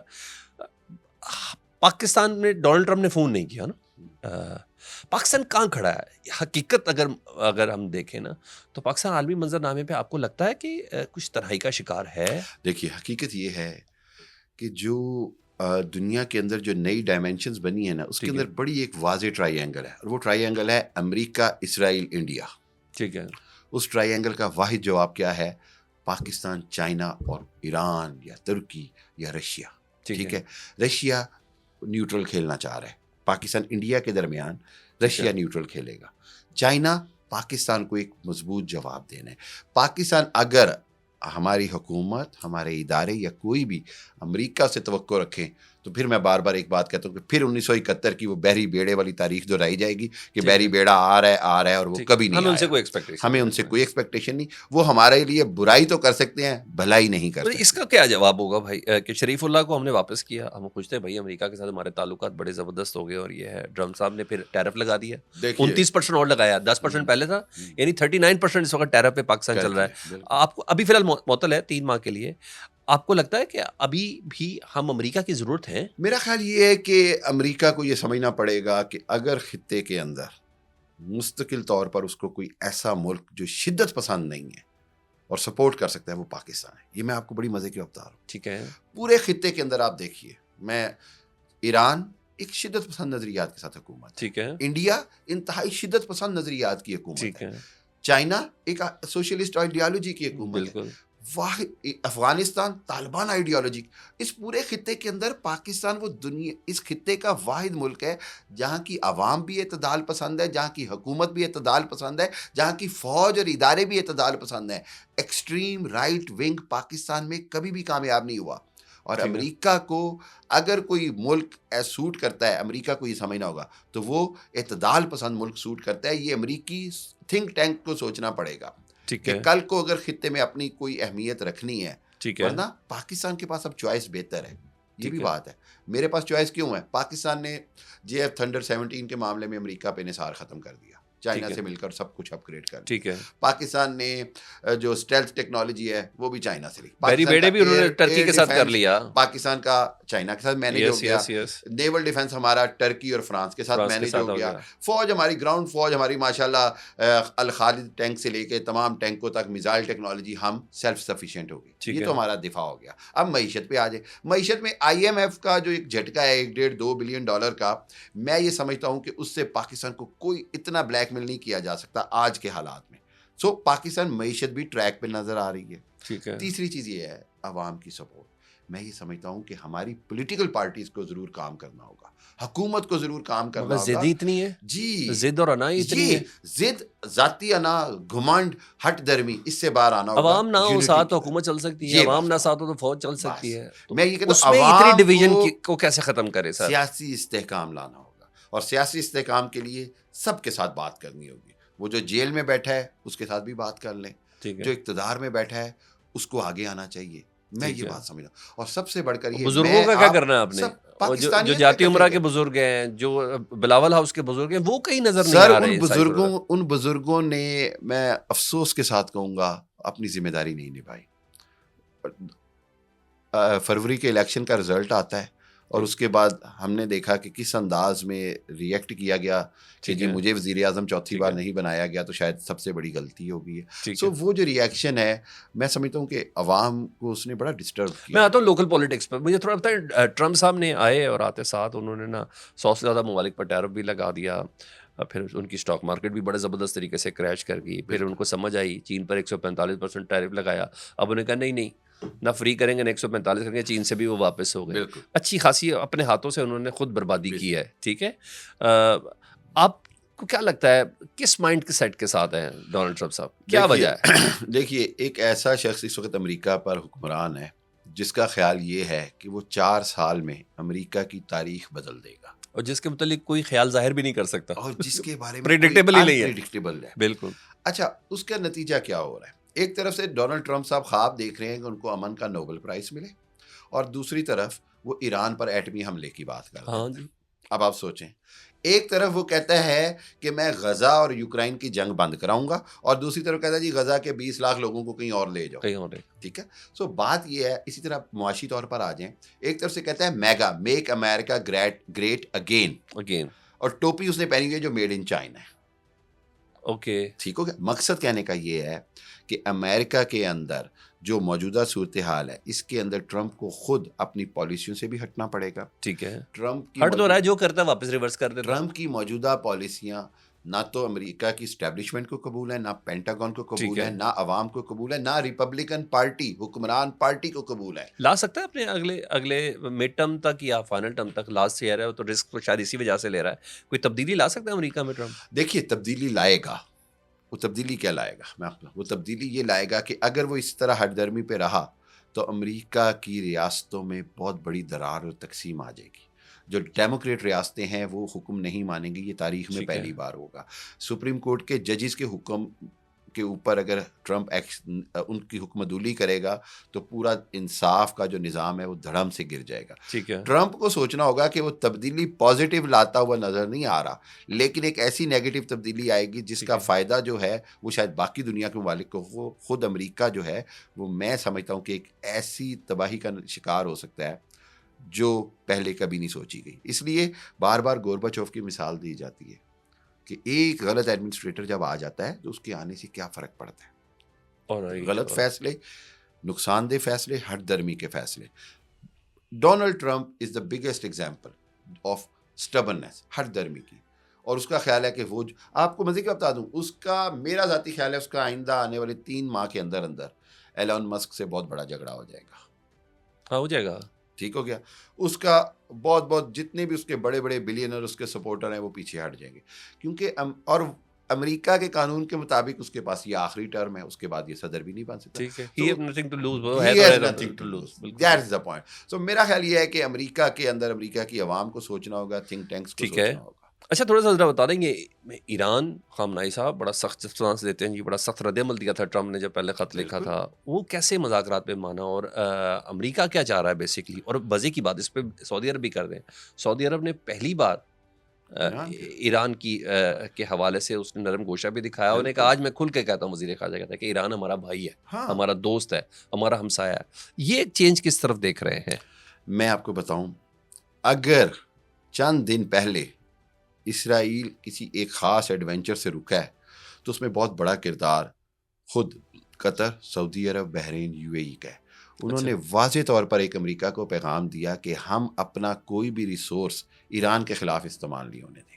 پاکستان میں ڈونلڈ ٹرمپ نے فون نہیں کیا نا. پاکستان کہاں کھڑا ہے؟ حقیقت اگر ہم دیکھیں نا تو پاکستان عالمی منظر نامے پہ آپ کو لگتا ہے کہ کچھ تنہائی کا شکار ہے؟
دیکھیے حقیقت یہ ہے کہ جو دنیا کے اندر جو نئی ڈائمینشنز بنی ہیں نا اس کے اندر بڑی ایک واضح ٹرائی اینگل ہے، اور وہ ٹرائی اینگل ہے امریکہ، اسرائیل، انڈیا.
ٹھیک ہے.
اس ٹرائی اینگل کا واحد جواب کیا ہے؟ پاکستان، چائنا اور ایران یا ترکی یا رشیا. ٹھیک ہے. رشیا نیوٹرل کھیلنا چاہ رہا ہے، پاکستان انڈیا کے درمیان رشیا نیوٹرل کھیلے گا. چائنا پاکستان کو ایک مضبوط جواب دینا ہے. پاکستان اگر ہماری حکومت، ہمارے ادارے یا کوئی بھی امریکہ سے توقع رکھیں تو پھر میں بار بار ایک بات کہتا ہوں کہ پھر 1971 کی وہ بحری بیڑے والی تاریخ دہرائی جائے گی کہ بحری بیڑا آ رہا ہے اور وہ کبھی نہیں. ہمیں ان سے کوئی ایکسپیکٹیشن نہیں. وہ ہمارے لیے برائی تو کر سکتے ہیں، بھلائی نہیں کر سکتے.
اس کا کیا جواب ہوگا بھائی کہ شریف اللہ کو ہم نے واپس کیا، ہم پوچھتے ہیں بھائی امریکہ کے ساتھ ہمارے تعلقات بڑے زبردست ہو گئے اور یہ ہے، ٹرمپ صاحب نے پھر ٹیرف لگا دیا، 29% اور لگایا، 10% پہلے تھا، یعنی 39% اس وقت ٹیرف پہ پاکستان چل رہا ہے. آپ کو ابھی فی الحال معطل ہے 3 ماہ کے لیے. آپ کو لگتا ہے کہ ابھی بھی ہم امریکہ کی ضرورت ہے؟
میرا خیال یہ ہے کہ امریکہ کو یہ سمجھنا پڑے گا کہ اگر خطے کے اندر مستقل طور پر اس کو کوئی ایسا ملک جو شدت پسند نہیں ہے اور سپورٹ کر سکتا ہے وہ پاکستان ہے. یہ میں آپ کو بڑی مزے کی بتا رہا ہوں.
ٹھیک ہے.
پورے خطے کے اندر آپ دیکھیے، میں ایران ایک شدت پسند نظریات کے ساتھ حکومت،
ٹھیک ہے.
انڈیا انتہائی شدت پسند نظریات کی حکومت،
ٹھیک ہے.
چائنا ایک سوشلسٹ آئیڈیالوجی کی حکومت،
بالکل.
افغانستان طالبان آئیڈیالوجی. اس پورے خطے کے اندر پاکستان وہ دنیا اس خطے کا واحد ملک ہے جہاں کی عوام بھی اعتدال پسند ہے، جہاں کی حکومت بھی اعتدال پسند ہے، جہاں کی فوج اور ادارے بھی اعتدال پسند ہیں. ایکسٹریم رائٹ ونگ پاکستان میں کبھی بھی کامیاب نہیں ہوا. اور امریکہ کو اگر کوئی ملک سوٹ کرتا ہے، امریکہ کو یہ سمجھنا ہوگا تو وہ اعتدال پسند ملک سوٹ کرتا ہے. یہ امریکی تھنک ٹینک کو سوچنا پڑے گا کہ کل کو اگر خطے میں اپنی کوئی اہمیت رکھنی ہے، ورنہ پاکستان کے پاس اب چوائس بہتر ہے. یہ بھی بات ہے. میرے پاس چوائس کیوں ہے؟ پاکستان نے JF تھنڈر 17 کے معاملے میں امریکہ پہ انحصار ختم کر دیا، چائنا سے مل کر سب کچھ اپ گریڈ کر دیا. پاکستان نے جو اسٹیلتھ ٹیکنالوجی ہے وہ بھی چائنا سے لی.
بحری بیڑے بھی انہوں نے ترکی کے ساتھ کر لیا.
پاکستان کا چائنا کے ساتھ مینیج ہو گیا, نیول ڈیفنس ہمارا ٹرکی اور فرانس کے ساتھ مینیج ہو گیا, فوج ہماری گراؤنڈ فوج ہماری ماشاءاللہ الخالد ٹینک سے لے کے تمام ٹینکوں تک میزائل ٹیکنالوجی ہم سیلف سفیشینٹ ہو گئی. یہ تو ہمارا دفاع ہو گیا. اب معیشت پہ آ جائے. معیشت میں IMF کا جو ایک جھٹکا ہے $1.5-2 بلین کا, میں یہ سمجھتا ہوں کہ اس سے پاکستان کو کوئی اتنا بلیک میل نہیں کیا جا سکتا آج کے حالات میں. سو پاکستان معیشت بھی ٹریک پہ نظر آ رہی ہے. تیسری چیز یہ ہے عوام کی سپورٹ. میں یہ سمجھتا ہوں کہ ہماری پولیٹیکل پارٹیز کو ضرور کام کرنا ہوگا, حکومت کو ضرور کام کرنا ہوگا.
ضد اتنی ہے,
جی
ضد اور انا اتنی ہے,
ضد, ذاتی انا, گھمنڈ, ہٹ درمی, اس سے باہر آنا ہوگا.
عوام نہ ہو ساتھ تو حکومت چل سکتی ہے, عوام نہ ساتھ ہو تو فوج چل سکتی ہے.
میں یہ کہتا
اس
ہوں
میں اتنی
عوام
ڈویژن کو کیسے ختم کرے سر؟
سیاسی استحکام لانا ہوگا, اور سیاسی استحکام کے لیے سب کے ساتھ بات کرنی ہوگی. وہ جو جیل میں بیٹھا ہے اس کے ساتھ بھی بات کر لیں, جو اقتدار میں بیٹھا ہے اس کو آگے آنا چاہیے. میں یہ بات سمجھ رہا ہوں. اور سب سے بڑھ کر یہ
بزرگوں کا کیا کرنا ہے آپ نے, جو جاتی عمرہ کے بزرگ ہیں, جو بلاول ہاؤس کے بزرگ ہیں, وہ کہیں نظر نہیں آ رہے.
ان بزرگوں نے, میں افسوس کے ساتھ کہوں گا, اپنی ذمہ داری نہیں نبھائی. فروری کے الیکشن کا رزلٹ آتا ہے اور اس کے بعد ہم نے دیکھا کہ کس انداز میں ریئیکٹ کیا گیا کہ جی مجھے وزیر اعظم چوتھی بار نہیں بنایا گیا تو شاید سب سے بڑی غلطی ہو گئی ہے. سو وہ جو ریئیکشن ہے, میں سمجھتا ہوں کہ عوام کو اس نے بڑا ڈسٹرب کیا.
میں آتا ہوں لوکل پولیٹکس پر. مجھے تھوڑا پتہ ہے, ٹرمپ صاحب نے آئے اور آتے ساتھ انہوں نے نا 100 سے زیادہ ممالک پر ٹیرف بھی لگا دیا. پھر ان کی اسٹاک مارکیٹ بھی بڑے زبردست طریقے سے کریش کر گئی. پھر ان کو سمجھ آئی, چین پر 145% ٹیرف لگایا. اب انہیں کہا نہیں نہ فری کریں گے نہ 145 کریں گے, چین سے بھی وہ واپس ہو گئے. اچھی خاصی اپنے ہاتھوں سے انہوں نے خود بربادی کی ہے. ٹھیک ہے, آپ کو کیا لگتا ہے کس مائنڈ کے سیٹ کے ساتھ ہیں ڈونلڈ ٹرمپ صاحب, کیا وجہ ہے؟
دیکھیے, ایک ایسا شخص اس وقت امریکہ پر حکمران ہے جس کا خیال یہ ہے کہ وہ 4 سال میں امریکہ کی تاریخ بدل دے گا,
اور جس کے متعلق کوئی خیال ظاہر بھی نہیں کر سکتا,
اور جس کے بارے میں
پریڈکٹیبل ہی نہیں ہے.
پریڈکٹیبل ہے.
بالکل.
اچھا, اس کا نتیجہ کیا ہو رہا ہے؟ ایک طرف سے ڈونلڈ ٹرمپ صاحب خواب دیکھ رہے ہیں کہ ان کو امن کا نوبل پرائز ملے, اور دوسری طرف وہ ایران پر ایٹمی حملے کی بات کر رہے ہیں. اب آپ سوچیں, ایک طرف وہ کہتا ہے کہ میں غزہ اور یوکرائن کی جنگ بند کراؤں گا, اور دوسری طرف کہتا ہے جی غزہ کے 20 لاکھ لوگوں کو کہیں اور لے جاؤ. ٹھیک ہے, سو بات یہ ہے. اسی طرح معاشی طور پر آ جائیں, ایک طرف سے کہتا ہے میگا, میک امریکہ گریٹ اگین, اور ٹوپی اس نے پہنی ہوئی ہے جو میڈ ان چائنا ہے.
اوکے,
ٹھیک ہو گیا. مقصد کہنے کا یہ ہے کہ امریکہ کے اندر جو موجودہ صورتحال ہے, اس کے اندر ٹرمپ کو خود اپنی پالیسیوں سے بھی ہٹنا پڑے گا.
ٹھیک ہے,
ٹرمپ کی
ہٹ تو رہا ہے, جو کرتا ہے واپس ریورس کر دیتا ہے.
ٹرمپ کی موجودہ پالیسیاں نہ تو امریکہ کی اسٹیبلشمنٹ کو قبول ہے, نہ پینٹاگون کو قبول ہے, نہ عوام کو قبول ہے, نہ ریپبلکن پارٹی حکمران پارٹی کو قبول ہے.
لا سکتا ہے اپنے اگلے مڈ ٹرم تک یا فائنل ٹرم تک, لاسٹ ایئر ہے تو رسک تو شاید اسی وجہ سے لے رہا ہے, کوئی تبدیلی لا سکتا ہے امریکہ میں ٹرمپ؟
دیکھیے, تبدیلی لائے گا. وہ تبدیلی کیا لائے گا؟ میں آپ کو, وہ تبدیلی یہ لائے گا کہ اگر وہ اس طرح ہٹ درمی پہ رہا تو امریکہ کی ریاستوں میں بہت بڑی درار اور تقسیم آ جائے گی. جو ڈیموکریٹ ریاستیں ہیں وہ حکم نہیں مانیں گی, یہ تاریخ میں پہلی بار ہوگا. سپریم کورٹ کے ججز کے حکم کے اوپر اگر ٹرمپ ان کی حکم عدولی کرے گا تو پورا انصاف کا جو نظام ہے وہ دھڑم سے گر جائے گا. ٹرمپ کو سوچنا ہوگا کہ وہ تبدیلی پازیٹیو لاتا ہوا نظر نہیں آ رہا, لیکن ایک ایسی نیگیٹو تبدیلی آئے گی جس کا فائدہ جو ہے وہ شاید باقی دنیا کے ممالک کو ہو. خود امریکہ جو ہے وہ, میں سمجھتا ہوں کہ ایک ایسی تباہی کا شکار ہو سکتا ہے جو پہلے کبھی نہیں سوچی گئی. اس لیے بار بار گورباچوف کی مثال دی جاتی ہے کہ ایک غلط ایڈمنسٹریٹر جب آ جاتا ہے تو اس کے آنے سے کیا فرق پڑتا ہے. اور غلط فیصلے, نقصان دہ فیصلے, ہٹ درمی کے فیصلے. Donald Trump is the biggest example of stubbornness, ہٹ درمی کی. اور اس کا خیال ہے کہ وہ, آپ کو مزے کا بتا دوں, اس کا, میرا ذاتی خیال ہے اس کا آئندہ آنے والے 3 ماہ کے اندر ایلون مسک سے بہت بڑا جھگڑا ہو جائے گا.
ہاں ہو جائے گا.
ٹھیک ہو گیا. اس کا بہت جتنے بھی اس کے بڑے بڑے بلینر اس کے سپورٹر ہیں وہ پیچھے ہٹ جائیں گے, کیونکہ اور امریکہ کے قانون کے مطابق اس کے پاس یہ آخری ٹرم ہے, اس کے بعد یہ صدر بھی نہیں بن سکتا.
ٹھیک ہے, he has nothing to lose.
That is the point. So میرا خیال یہ ہے کہ امریکہ کے اندر امریکہ کی عوام کو سوچنا ہوگا, تھنک ٹینکس کو سوچنا ہوگا.
اچھا, تھوڑا سا ذرا بتا دیں گے, ایران خامنائی صاحب بڑا سخت ریسپانس دیتے ہیں جی, بڑا سخت رد عمل دیا تھا ٹرمپ نے جب پہلے خط لکھا تھا. وہ کیسے مذاکرات پہ مانا, اور امریکہ کیا چاہ رہا ہے بیسکلی؟ اور مزے کی بات, اس پہ سعودی عرب بھی کر دیں, سعودی عرب نے پہلی بار ایران کے حوالے سے اس نے نرم گوشہ بھی دکھایا. انہوں نے کہا, آج میں کھل کے کہتا ہوں, وزیر خارجہ کہتا ہے کہ ایران ہمارا بھائی ہے, ہمارا دوست ہے, ہمارا ہمسایہ ہے. یہ چینج کس طرف دیکھ رہے ہیں؟
میں آپ کو بتاؤں, اگر چند دن پہلے اسرائیل کسی ایک خاص ایڈونچر سے رکا ہے تو اس میں بہت بڑا کردار خود قطر, سعودی عرب, بحرین, UAE کا ہے. انہوں نے واضح طور پر ایک امریکہ کو پیغام دیا کہ ہم اپنا کوئی بھی ریسورس ایران کے خلاف استعمال نہیں ہونے دیں گے.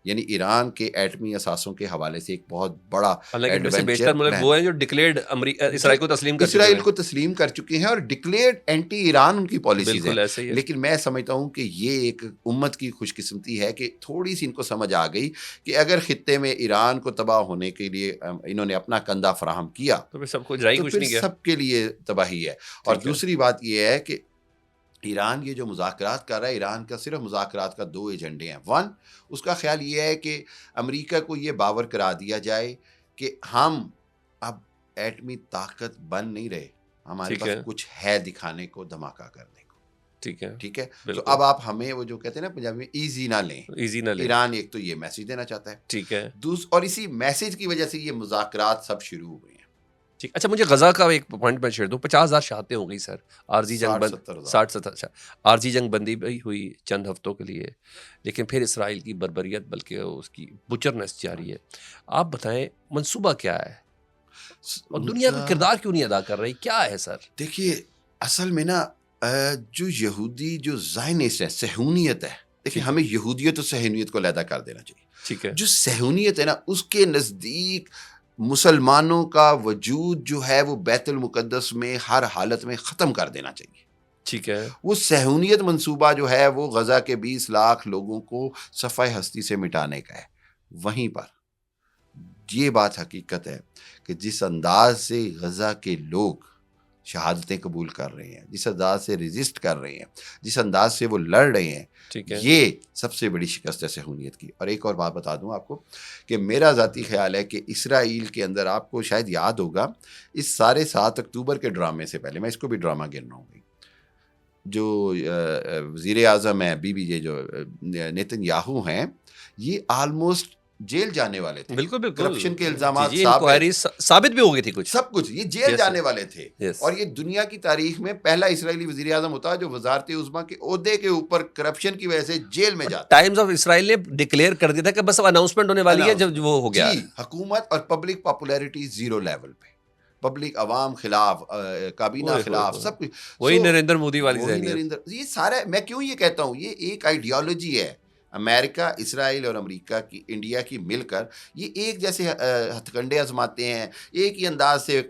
یعنی ایران کے ایٹمی اثاثوں کے حوالے سے ایک بہت بڑا
حالانکہ ان میں سے
ایڈونچر
بیشتر ملک
پلان,
وہ ہیں جو ڈکلیئرڈ اسرائیل کو تسلیم کر چکے
اسرائیل
ہیں.
کو تسلیم کر چکے ہیں اور ڈکلیئرڈ اینٹی ایران ان کی پالیسیز ہیں.
بالکل ایسے ہی ہے.
لیکن میں سمجھتا ہوں کہ یہ ایک امت کی خوش قسمتی ہے کہ تھوڑی سی ان کو سمجھ آ گئی کہ اگر خطے میں ایران کو تباہ ہونے کے لیے انہوں نے اپنا کندھا فراہم کیا
تو پھر سب کچھ رہی
تو
کچھ
پھر
نہیں کیا.
سب کے لیے تباہی ہے. اور
ٹھیک ہے.
دوسری بات یہ ہے کہ ایران یہ جو مذاکرات کر رہا ہے, ایران کا صرف مذاکرات کا 2 ایجنڈے ہیں. 1, اس کا خیال یہ ہے کہ امریکہ کو یہ باور کرا دیا جائے کہ ہم اب ایٹمی طاقت بن نہیں رہے, ہمارے
ٹھیک
پاس
ہے.
کچھ ہے دکھانے کو, دھماکہ کرنے کو.
ٹھیک ہے.
ٹھیک ہے, تو
بالکل.
اب آپ ہمیں وہ جو کہتے ہیں نا پنجابی میں ایزی نہ لیں.
ایزی نہ لیں.
ایران ایک تو یہ میسج دینا چاہتا ہے.
ٹھیک ہے.
اور اسی میسج کی وجہ سے یہ مذاکرات سب شروع ہوئے ہیں.
ٹھیک. اچھا مجھے غزہ کا ایک پوائنٹ میں چھیڑ دوں. 50,000 شہادتیں ہو گئی سر. عارضی جنگ بند 60-70 عارضی جنگ بندی بھی ہوئی چند ہفتوں کے لیے, لیکن پھر اسرائیل کی بربریت بلکہ اس کی بچرنس جاری ہے. آپ بتائیں منصوبہ کیا ہے اور دنیا کا کردار کیوں نہیں ادا کر رہی, کیا ہے سر؟
دیکھیے اصل میں نا جو یہودی جو زائنسٹ ہے, صہیونیت ہے, دیکھیے ہمیں یہودیت اور صہیونیت کو علیحدہ کر دینا چاہیے.
ٹھیک ہے.
جو صہیونیت ہے نا, اس کے نزدیک مسلمانوں کا وجود جو ہے وہ بیت المقدس میں ہر حالت میں ختم کر دینا چاہیے.
ٹھیک ہے.
وہ صہیونیت منصوبہ جو ہے وہ غزہ کے 20 لاکھ لوگوں کو صفحہ ہستی سے مٹانے کا ہے. وہیں پر یہ بات حقیقت ہے کہ جس انداز سے غزہ کے لوگ شہادتیں قبول کر رہے ہیں, جس انداز سے ریزسٹ کر رہے ہیں, جس انداز سے وہ لڑ رہے ہیں, یہ سب سے بڑی شکست ہے صہیونیت کی. اور ایک اور بات بتا دوں آپ کو کہ میرا ذاتی خیال ہے کہ اسرائیل کے اندر, آپ کو شاید یاد ہوگا, اس سارے 7 اکتوبر کے ڈرامے سے پہلے, میں اس کو بھی ڈرامہ گننا ہوں گی, جو وزیر اعظم ہیں BBJ جو نیتن یاہو ہیں, یہ آلموسٹ جیل جانے والے تھے.
بالکل بالکل.
کرپشن کے الزامات
ثابت بھی ہو گئی تھی, کچھ
سب کچھ, یہ جیل جانے والے تھے. اور یہ دنیا کی تاریخ میں پہلا اسرائیلی وزیر اعظم ہوتا ہے جو وزارت عظمیٰ کے عہدے کے اوپر کرپشن کی وجہ سے جیل میں جاتا ہے.
ٹائمز آف اسرائیل نے ڈکلیئر کر دیا تھا کہ بس اب اناؤنسمنٹ ہونے والی ہے, جب وہ ہو گیا.
جی, حکومت اور پبلک پاپولیرٹی 0 لیول پہ, پبلک عوام خلاف, کابینہ خلاف, سب کچھ.
وہی نریندر مودی والی ذہنیت.
یہ سارا, میں کیوں یہ کہتا ہوں, یہ ایک آئیڈیالوجی ہے. امریکہ, اسرائیل اور امریکہ کی, انڈیا کی مل کر یہ ایک جیسے ہتھ کنڈے آزماتے ہیں, ایک ہی انداز سے.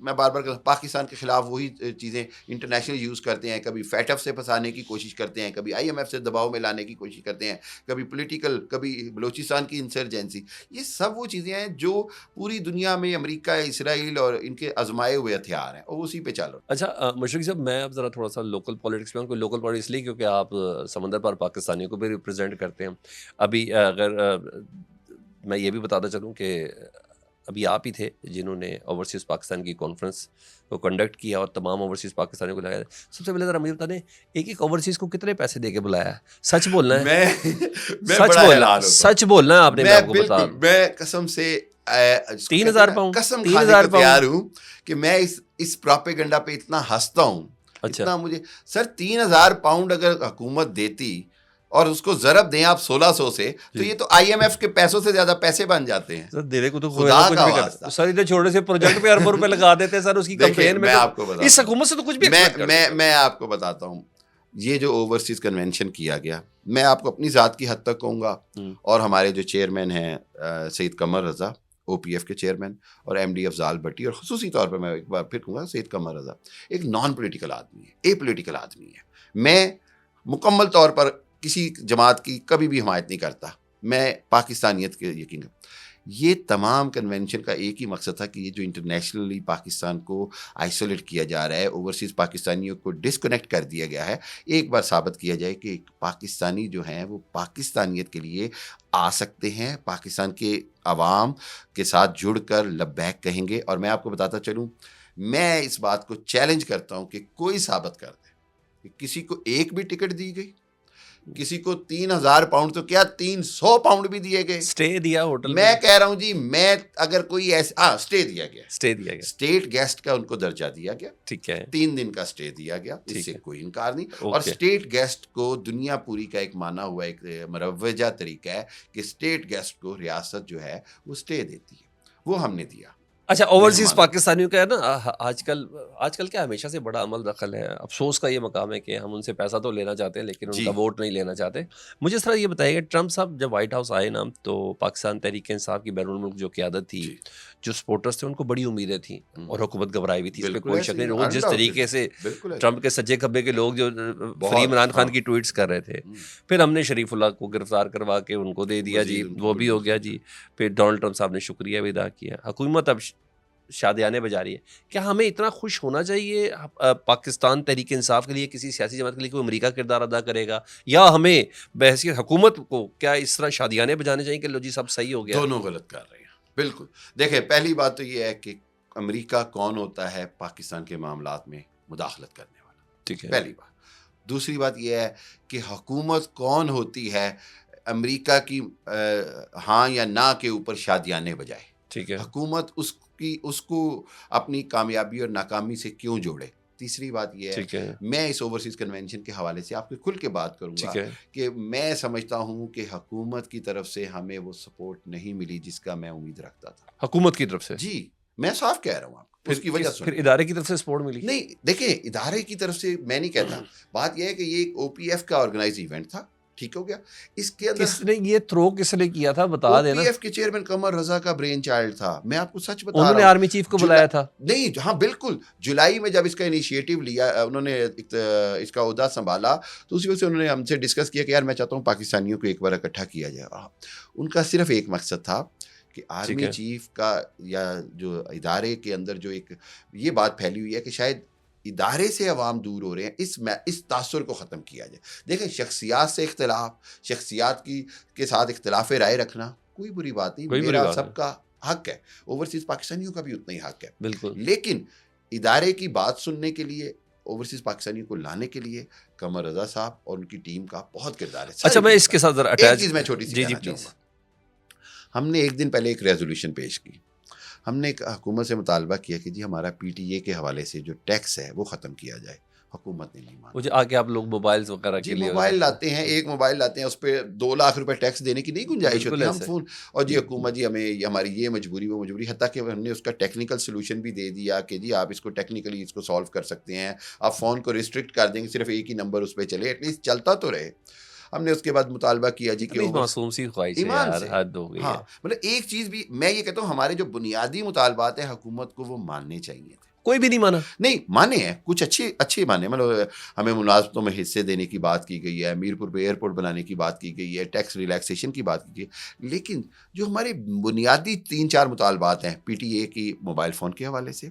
میں بار بار پاکستان کے خلاف وہی چیزیں انٹرنیشنل یوز کرتے ہیں, کبھی FATF سے پھنسانے کی کوشش کرتے ہیں, کبھی IMF سے دباؤ میں لانے کی کوشش کرتے ہیں, کبھی پولیٹیکل, کبھی بلوچستان کی انسرجنسی. یہ سب وہ چیزیں ہیں جو پوری دنیا میں امریکہ, اسرائیل اور ان کے آزمائے ہوئے ہتھیار ہیں, اور اسی پہ چل رہا.
اچھا مشرقی صاحب, میں اب ذرا تھوڑا سا لوکل پالیٹکس میں ہوں. لوکل پالیٹکس لیے کیونکہ آپ سمندر پر پاکستانیوں کو بھی ریپرزینٹ کرتے ہیں. ابھی اگر میں یہ بھی بتاتا چلوں کہ ابھی آپ ہی تھے جنہوں نے اوورسیز پاکستان کی کانفرنس کو کنڈکٹ کیا اور تمام اوورسیز پاکستانیوں کو لگایا. سب سے پہلے ذرا مجھے بتا دیں, ایک اوورسیز کو کتنے پیسے دے کے بلایا ہے؟ سچ بولنا ہے, سچ بولنا ہے آپ نے.
میں قسم سے
3,000 پاؤنڈ
قسم کھانے کو تیار ہوں کہ میں اس پراپیگنڈا پہ اتنا ہنستا ہوں. اتنا مجھے سر 3,000 پاؤنڈ اگر حکومت دیتی اور اس کو ضرب دیں آپ 1,600 سے, تو یہ تو IMF کے پیسوں سے زیادہ پیسے بن جاتے ہیں.
سر دینے کو تو خدا کا واسطہ, سر اتنے چھوٹے سے پروجیکٹ پہ اربوں روپے لگا دیتے ہیں سر اس کی کمپین میں.
آپ کو
اس حکومت سے تو کچھ بھی
میں آپ کو بتاتا ہوں. یہ جو اوورسیز کنونشن کیا گیا, میں آپ کو اپنی ذات کی حد تک کہوں گا, اور ہمارے جو چیئرمین ہیں سید قمر رضا, OPF کے چیئرمین, اور MD افضال بھٹی, اور خصوصی طور پر میں ایک بار پھر کہوں گا سید قمر رضا ایک نان پولیٹیکل آدمی ہے, اے پولیٹیکل آدمی ہے. میں مکمل طور پر کسی جماعت کی کبھی بھی حمایت نہیں کرتا, میں پاکستانیت کے یقین. یہ تمام کنونشن کا ایک ہی مقصد تھا کہ یہ جو انٹرنیشنلی پاکستان کو آئسولیٹ کیا جا رہا ہے, اوورسیز پاکستانیوں کو ڈسکنیکٹ کر دیا گیا ہے, ایک بار ثابت کیا جائے کہ پاکستانی جو ہیں وہ پاکستانیت کے لیے آ سکتے ہیں, پاکستان کے عوام کے ساتھ جڑ کر لبیک کہیں گے. اور میں آپ کو بتاتا چلوں, میں اس بات کو چیلنج کرتا ہوں کہ کوئی ثابت کر دے کہ کسی کو ایک بھی ٹکٹ دی گئی, کسی کو 3,000 پاؤنڈ تو کیا 300 پاؤنڈ بھی دیے گئے.
اسٹے دیا ہوٹل
میں کہہ رہا ہوں جی, میں اگر کوئی ایسا اسٹے دیا گیا,
اسٹے دیا گیا,
اسٹیٹ گیسٹ کا ان کو درجہ دیا گیا,
ٹھیک ہے,
3 دن کا اسٹے دیا گیا, اس سے کوئی انکار نہیں. اور
اوکے.
اسٹیٹ گیسٹ کو دنیا پوری کا ایک مانا ہوا ایک مروجہ طریقہ ہے کہ اسٹیٹ گیسٹ کو ریاست جو ہے وہ اسٹے دیتی ہے, وہ ہم نے دیا.
اچھا, اوورسیز پاکستانیوں کا ہے نا آج کل کیا ہمیشہ سے بڑا عمل دخل ہے. افسوس کا یہ مقام ہے کہ ہم ان سے پیسہ تو لینا چاہتے ہیں لیکن ان کا ووٹ نہیں لینا چاہتے. مجھے اس طرح یہ بتائیے کہ ٹرمپ صاحب جب وائٹ ہاؤس آئے نا تو پاکستان تحریک انصاف کی بیرون ملک جو قیادت تھی, جو سپورٹرز تھے, ان کو بڑی امیدیں تھیں اور حکومت گھبرائی ہوئی تھی, اس پہ کوئی شک نہیں. وہ جس طریقے سے ٹرمپ کے سجے کھبے کے لوگ جو فری عمران خان کی ٹویٹس کر رہے تھے, پھر ہم نے شریف اللہ کو گرفتار کروا کے ان کو دے دیا جی, وہ بھی ہو گیا جی. پھر ڈونلڈ ٹرمپ صاحب نے شکریہ بھی ادا کیا. حکومت اب شادیانے بجا رہی ہے. کیا ہمیں اتنا خوش ہونا چاہیے پاکستان تحریک انصاف کے لیے, کسی سیاسی جماعت کے لیے کوئی امریکہ کردار ادا کرے گا, یا ہمیں بحیثیت حکومت کو کیا اس طرح شادیانے بجانے چاہیے کہ لو جی سب صحیح ہو گیا؟
دونوں غلط کر رہے ہیں. بالکل. دیکھیں, پہلی بات تو یہ ہے کہ امریکہ کون ہوتا ہے پاکستان کے معاملات میں مداخلت کرنے والا,
ٹھیک ہے,
پہلی بات. دوسری بات یہ ہے کہ حکومت کون ہوتی ہے امریکہ کی ہاں یا نہ کے اوپر شادیانے بجائے.
ٹھیک ہے,
حکومت اس کو اپنی کامیابی اور ناکامی سے کیوں جوڑے. تیسری بات یہ ہے, میں اس اوورسیز کنونشن کے حوالے سے آپ کو کھل کے بات کروں گا کہ میں سمجھتا ہوں کہ حکومت کی طرف سے ہمیں وہ سپورٹ نہیں ملی جس کا میں امید رکھتا تھا.
حکومت کی طرف سے؟
جی, میں صاف کہہ رہا ہوں آپ کو. اس کی وجہ سے
پھر ادارے کی طرف سے سپورٹ ملی
نہیں. دیکھیں, ادارے کی طرف سے میں نہیں کہتا. بات یہ ہے کہ یہ ایک او پی ایف کا آرگنائز ایونٹ تھا, ٹھیک ہو گیا. اس کے اندر
کس نے یہ تھرو کس نے کیا تھا بتا دینا.
او پی ایف کے چیئرمین قمر رضا کا برین چائلڈ تھا. میں آپ کو سچ بتا رہا ہوں,
انہوں نے آرمی چیف کو بلایا تھا.
نہیں, ہاں بالکل. جولائی میں جب اس کا انیشیٹو لیا, انہوں نے اس کا عہدہ سنبھالا, تو اسی وجہ سے انہوں نے ہم سے ڈسکس کیا کہ یار میں چاہتا ہوں پاکستانیوں کو ایک بار اکٹھا کیا جائے. ان کا صرف ایک مقصد تھا کہ آرمی چیف کا یا جو ادارے کے اندر جو ایک یہ بات پھیلی ہوئی ہے کہ شاید ادارے سے عوام دور ہو رہے ہیں, اس تاثر کو ختم کیا جائے. دیکھیں, شخصیات سے اختلاف, شخصیات کے ساتھ اختلاف رائے رکھنا کوئی بری بات نہیں, میرا سب کا حق ہے, اوورسیز پاکستانیوں کا بھی اتنا ہی حق ہے. بالکل. لیکن ادارے کی بات سننے کے لیے, اوورسیز پاکستانیوں کو لانے کے لیے قمر رضا صاحب اور ان کی ٹیم کا بہت کردار ہے.
اچھا, میں اس کے ساتھ
ایک چیز میں چھوٹی سی کہنا چاہوں گا. ہم نے ایک دن پہلے ایک ریزولوشن پیش کی. ہم نے حکومت سے مطالبہ کیا کہ جی ہمارا پی ٹی اے کے حوالے سے جو ٹیکس ہے وہ ختم کیا جائے. حکومت نے نہیں مانا.
مجھے آگے آپ لوگ موبائل وغیرہ کے لیے
موبائل لاتے ہیں, ایک موبائل لاتے ہیں, اس پہ 2 لاکھ روپے ٹیکس دینے کی نہیں گنجائش ہوتی. ہم فون اور جی حکومت جی ہمیں ہماری یہ مجبوری وہ مجبوری, حتیٰ کہ ہم نے اس کا ٹیکنیکل سولوشن بھی دے دیا کہ جی آپ اس کو ٹیکنیکلی اس کو سالو کر سکتے ہیں, آپ فون کو ریسٹرکٹ کر دیں گے, صرف ایک ہی نمبر اس پہ چلے, ایٹ لیسٹ چلتا تو رہے. ہم نے اس کے بعد مطالبہ کیا جی کہ
معصوم سی خواہش ہے یار, حد ہو گئی.
ہاں, مطلب ایک چیز بھی میں یہ کہتا ہوں, ہمارے جو بنیادی مطالبات ہیں حکومت کو وہ ماننے چاہیے تھے.
کوئی بھی نہیں مانا.
نہیں مانے ہیں, کچھ اچھے مانے, مطلب ہمیں ملازمتوں میں حصے دینے کی بات کی گئی ہے, میرپور پہ ایئرپورٹ بنانے کی بات کی گئی ہے, ٹیکس ریلیکسیشن کی بات کی گئی ہے. لیکن جو ہمارے بنیادی 3-4 مطالبات ہیں پی ٹی اے کی موبائل فون کے حوالے سے,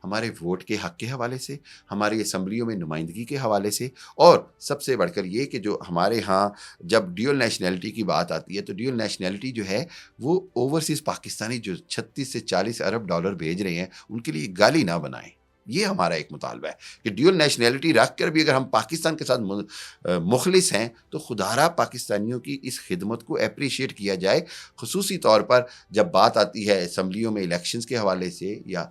ہمارے ووٹ کے حق کے حوالے سے, ہماری اسمبلیوں میں نمائندگی کے حوالے سے, اور سب سے بڑھ کر یہ کہ جو ہمارے ہاں جب ڈیول نیشنلٹی کی بات آتی ہے تو ڈیول نیشنلٹی جو ہے وہ اوورسیز پاکستانی جو 36 سے 40 ارب ڈالر بھیج رہے ہیں ان کے لیے گالی نہ بنائیں. یہ ہمارا ایک مطالبہ ہے کہ ڈیول نیشنلٹی رکھ کر بھی اگر ہم پاکستان کے ساتھ مخلص ہیں تو خدارہ پاکستانیوں کی اس خدمت کو اپریشیٹ کیا جائے, خصوصی طور پر جب بات آتی ہے اسمبلیوں میں الیکشنز کے حوالے سے یا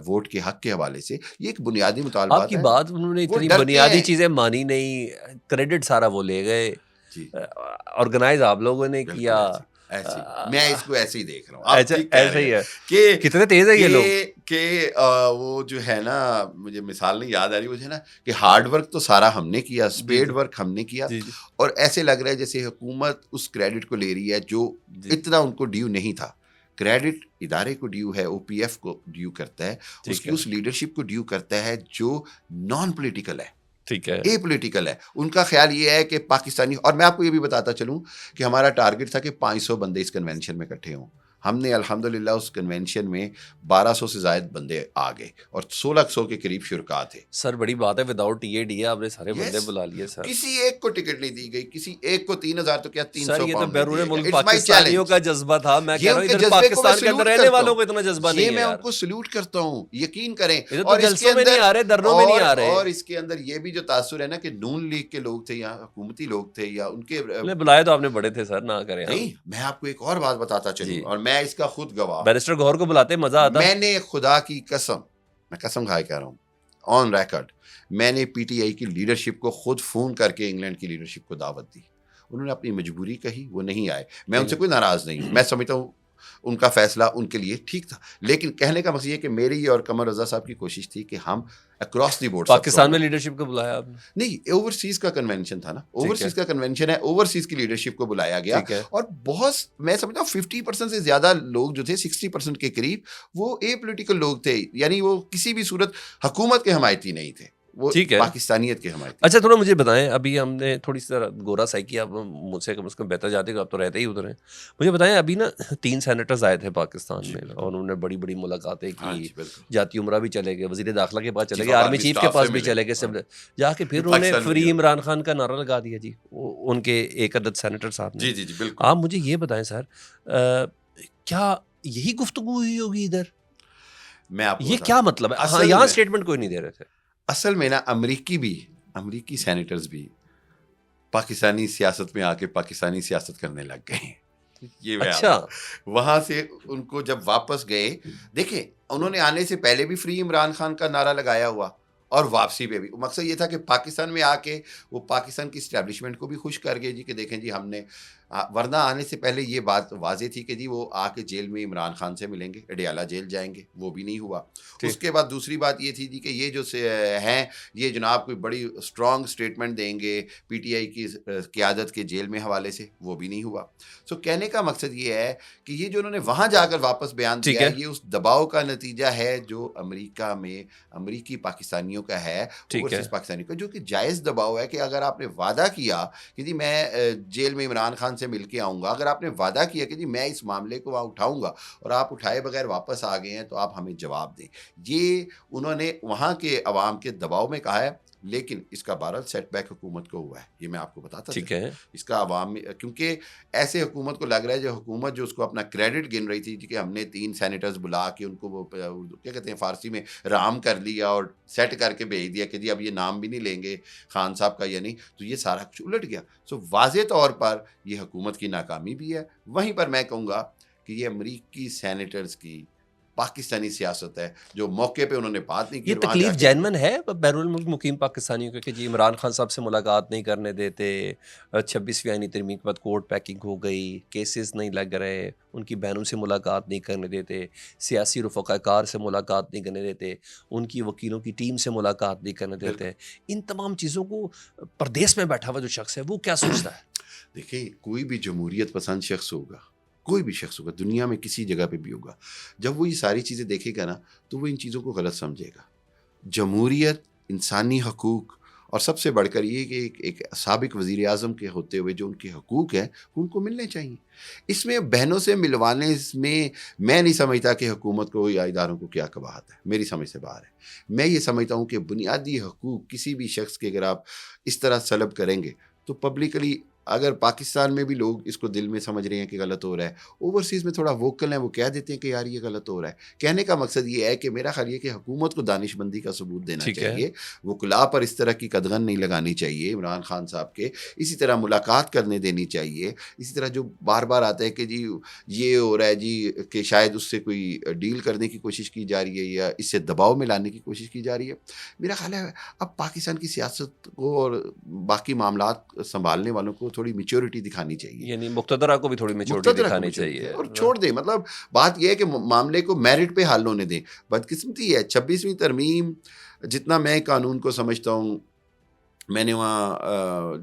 ووٹ کے حق کے حوالے سے. یہ ایک بنیادی مطالبہ.
آپ کی بات انہوں نے اتنی بنیادی چیزیں مانی نہیں, کریڈٹ سارا وہ لے گئے, آرگنائز آپ لوگوں نے کیا.
میں اس کو ایسے ہی دیکھ رہا ہوں.
ایسے ہی ہے کہ کتنے تیز ہے یہ لوگ,
کہ وہ جو ہے نا, مجھے مثال نہیں یاد آ رہی, مجھے نا کہ ہارڈ ورک تو سارا ہم نے کیا, اسپیڈ ورک ہم نے کیا, اور ایسے لگ رہا ہے جیسے حکومت اس کریڈٹ کو لے رہی ہے جو اتنا ان کو ڈیو نہیں تھا. کریڈٹ ادارے کو ڈیو ہے, او پی ایف کو ڈیو کرتا ہے, اس کی اس لیڈرشپ کو ڈیو کرتا ہے جو نان پولیٹیکل ہے,
ٹھیک ہے,
اے پولیٹیکل ہے. ان کا خیال یہ ہے کہ پاکستانی, اور میں آپ کو یہ بھی بتاتا چلوں کہ ہمارا ٹارگٹ تھا کہ 500 بندے اس کنونشن میں اکٹھے ہوں. ہم نے الحمدللہ اس کنونشن میں 1200 سے زائد بندے آ گئے اور 1600 کے قریب شرکا تھے.
سر بڑی بات ہے, وداؤٹ TAD آپ نے سارے بندے
Yes.
بلا لیے سر.
کسی ایک کو ٹکٹ نہیں دی گئی, کسی ایک کو 3000 تو کیا 300
سر یہ تو
پاؤنڈ
بیرون
میں
ملک
دیا گیا.
پاکستانیوں کا جذبہ تھا, میں کہہ
یہ
رہا
ان
ہوں
کے
ادھر
جذبے کو میں
پاکستان کے اندر
سلوٹ
رہنے
کرتا
والوں
ہوں,
کو اتنا جذبہ
یہ
نہیں ہے
میں ان
یار.
کو سلوٹ کرتا ہوں, یقین کریں.
ادھر
اور
تو
اس کے
جلسوں میں نہیں
اندر
آ رہے, دھرنوں میں نہیں آ رہے.
اور اس کے اندر یہ بھی جو تاثر ہے نا کہ نون لیگ کے لوگ تھے یا حکومتی لوگ تھے یا ان کے
بلائے تو آپ نے بڑے تھے سر, نہ کریں.
نہیں, میں آپ کو ایک اور بات بتاتا چلوں اور میں اس کا خود گواہ.
بیرسٹر گوہر کو بلاتے مزہ آتا.
میں نے خدا کی قسم, میں قسم کھا کے کہہ رہا ہوں آن ریکارڈ, میں نے PTI کی لیڈرشپ کو خود فون کر کے انگلینڈ کی لیڈرشپ کو دعوت دی. انہوں نے اپنی مجبوری کہی, وہ نہیں آئے. میں ان سے کوئی ناراض نہیں ہوں, میں سمجھتا ہوں ان کا فیصلہ ان کے لیے ٹھیک تھا. لیکن کہنے کا مقصد یہ کہ میری اور قمر رضا صاحب کی کوشش تھی کہ ہم اکراس دی بورڈ.
پاکستان میں لیڈرشپ کو بلایا آپ نے؟
نہیں, اوورسیز کا کنونشن تھا نا, اوورسیز کا کنونشن ہے, اوورسیز کی لیڈرشپ کو بلایا گیا. اور بہت, میں سمجھتا ہوں 50% سے زیادہ لوگ جو تھے, 60% کے قریب, وہ اے پولیٹیکل لوگ تھے, یعنی وہ کسی بھی صورت حکومت کے حمایتی نہیں تھے, وہ پاکستانیت کے حمایتی.
اچھا تھوڑا مجھے بتائیں, ابھی ہم نے تھوڑی سی گورا سائیکی, آپ مجھ سے کم از کم بہتر جاتے کہ آپ تو رہتے ہی ادھر ہیں. مجھے بتائیں, ابھی نا 3 سینیٹرز آئے تھے پاکستان میں اور انہوں نے بڑی بڑی ملاقاتیں کی, جاتی عمرہ بھی چلے گئے, وزیر داخلہ کے پاس چلے گئے, آرمی چیف کے پاس بھی چلے گئے, سب جا کے پھر انہوں نے فری عمران خان کا نعرہ لگا دیا جی, ان کے ایک عدد سینیٹر صاحب نے.
جی بالکل.
آپ مجھے یہ بتائیں سر, کیا یہی گفتگو ہوئی ہوگی ادھر؟
میں آپ
یہ کیا مطلب ہے؟ ہاں, یہاں اسٹیٹمنٹ کوئی نہیں دے رہے تھے.
اصل میں نا امریکی سینیٹرز بھی پاکستانی سیاست میں آ کے پاکستانی سیاست کرنے لگ گئے. یہ
اچھا,
وہاں سے ان کو جب واپس گئے, دیکھیں انہوں نے آنے سے پہلے بھی فری عمران خان کا نعرہ لگایا ہوا اور واپسی پہ بھی. مقصد یہ تھا کہ پاکستان میں آ کے وہ پاکستان کی اسٹیبلشمنٹ کو بھی خوش کر گئے جی کہ دیکھیں جی ہم نے, ورنہ آنے سے پہلے یہ بات واضح تھی کہ جی وہ آ کے جیل میں عمران خان سے ملیں گے, اڈیالہ جیل جائیں گے, وہ بھی نہیں ہوا. اس کے بعد دوسری بات یہ تھی جی کہ یہ جو ہیں یہ جناب کوئی بڑی اسٹرانگ اسٹیٹمنٹ دیں گے PTI کی قیادت کے جیل میں حوالے سے, وہ بھی نہیں ہوا. سو کہنے کا مقصد یہ ہے کہ یہ جو انہوں نے وہاں جا کر واپس بیان دیا ہے, یہ اس دباؤ کا نتیجہ ہے جو امریکہ میں امریکی پاکستانیوں کا ہے, اوورسیز پاکستانیوں کا, جو کہ جائز دباؤ ہے کہ اگر آپ نے وعدہ کیا کہ جی میں جیل میں عمران خان سے مل کے آؤں گا, اگر آپ نے وعدہ کیا کہ جی میں اس معاملے کو وہاں اٹھاؤں گا اور آپ اٹھائے بغیر واپس آ گئے ہیں تو آپ ہمیں جواب دیں. یہ انہوں نے وہاں کے عوام کے دباؤ میں کہا ہے, لیکن اس کا بہرحال سیٹ بیک حکومت کو ہوا ہے, یہ میں آپ کو بتاتا ہوں. اس کا عوام میں, کیونکہ ایسے حکومت کو لگ رہا ہے جو حکومت جو اس کو اپنا کریڈٹ گن رہی تھی کہ ہم نے 3 سینیٹرز بلا کے ان کو وہ کیا کہتے ہیں فارسی میں رام کر لیا اور سیٹ کر کے بھیج دیا کہ جی اب یہ نام بھی نہیں لیں گے خان صاحب کا یا نہیں, تو یہ سارا کچھ الٹ گیا. سو واضح طور پر یہ حکومت کی ناکامی بھی ہے. وہیں پر میں کہوں گا کہ یہ امریکی سینیٹرز کی پاکستانی سیاست ہے جو موقع پہ انہوں نے بات نہیں کی.
یہ تکلیف جینون ہے بیرون ملک مقیم پاکستانیوں کو کہ جی عمران خان صاحب سے ملاقات نہیں کرنے دیتے, 26ویں آئینی ترمیم کے بعد کورٹ پیکنگ ہو گئی, کیسز نہیں لگ رہے, ان کی بہنوں سے ملاقات نہیں کرنے دیتے, سیاسی رفقا کار سے ملاقات نہیں کرنے دیتے, ان کی وکیلوں کی ٹیم سے ملاقات نہیں کرنے دیتے. ان تمام چیزوں کو پردیس میں بیٹھا ہوا جو شخص ہے وہ کیا سوچتا ہے؟
دیکھیں, کوئی بھی جمہوریت پسند شخص ہوگا, کوئی بھی شخص ہوگا دنیا میں کسی جگہ پہ بھی ہوگا, جب وہ یہ ساری چیزیں دیکھے گا نا تو وہ ان چیزوں کو غلط سمجھے گا. جمہوریت, انسانی حقوق, اور سب سے بڑھ کر یہ کہ ایک سابق وزیر اعظم کے ہوتے ہوئے جو ان کے حقوق ہیں ان کو ملنے چاہیے. اس میں بہنوں سے ملوانے میں نہیں سمجھتا کہ حکومت کو یا اداروں کو کیا قباحت ہے, میری سمجھ سے باہر ہے. میں یہ سمجھتا ہوں کہ بنیادی حقوق کسی بھی شخص کے اگر آپ اس طرح سلب کریں گے تو پبلکلی, اگر پاکستان میں بھی لوگ اس کو دل میں سمجھ رہے ہیں کہ غلط ہو رہا ہے, اوورسیز میں تھوڑا ووکل ہیں, وہ کہہ دیتے ہیں کہ یار یہ غلط ہو رہا ہے. کہنے کا مقصد یہ ہے کہ میرا خیال یہ کہ حکومت کو دانش مندی کا ثبوت دینا چاہیے, وکلاء پر اس طرح کی قدغن نہیں لگانی چاہیے عمران خان صاحب کے, اسی طرح ملاقات کرنے دینی چاہیے. اسی طرح جو بار بار آتا ہے کہ جی یہ ہو رہا ہے جی کہ شاید اس سے کوئی ڈیل کرنے کی کوشش کی جا رہی ہے یا اس سے دباؤ میں لانے کی کوشش کی جا رہی ہے, میرا خیال ہے اب پاکستان کی سیاست کو اور باقی معاملات سنبھالنے والوں کو تھوڑی میچورٹی دکھانی چاہیے,
یعنی مقتدرہ کو بھی تھوڑی میچورٹی دکھانی چاہیے
اور چھوڑ دیں. مطلب بات یہ ہے کہ معاملے کو میرٹ پہ حل ہونے دیں. بدقسمتی ہے 26ویں ترمیم, جتنا میں قانون کو سمجھتا ہوں, میں نے وہاں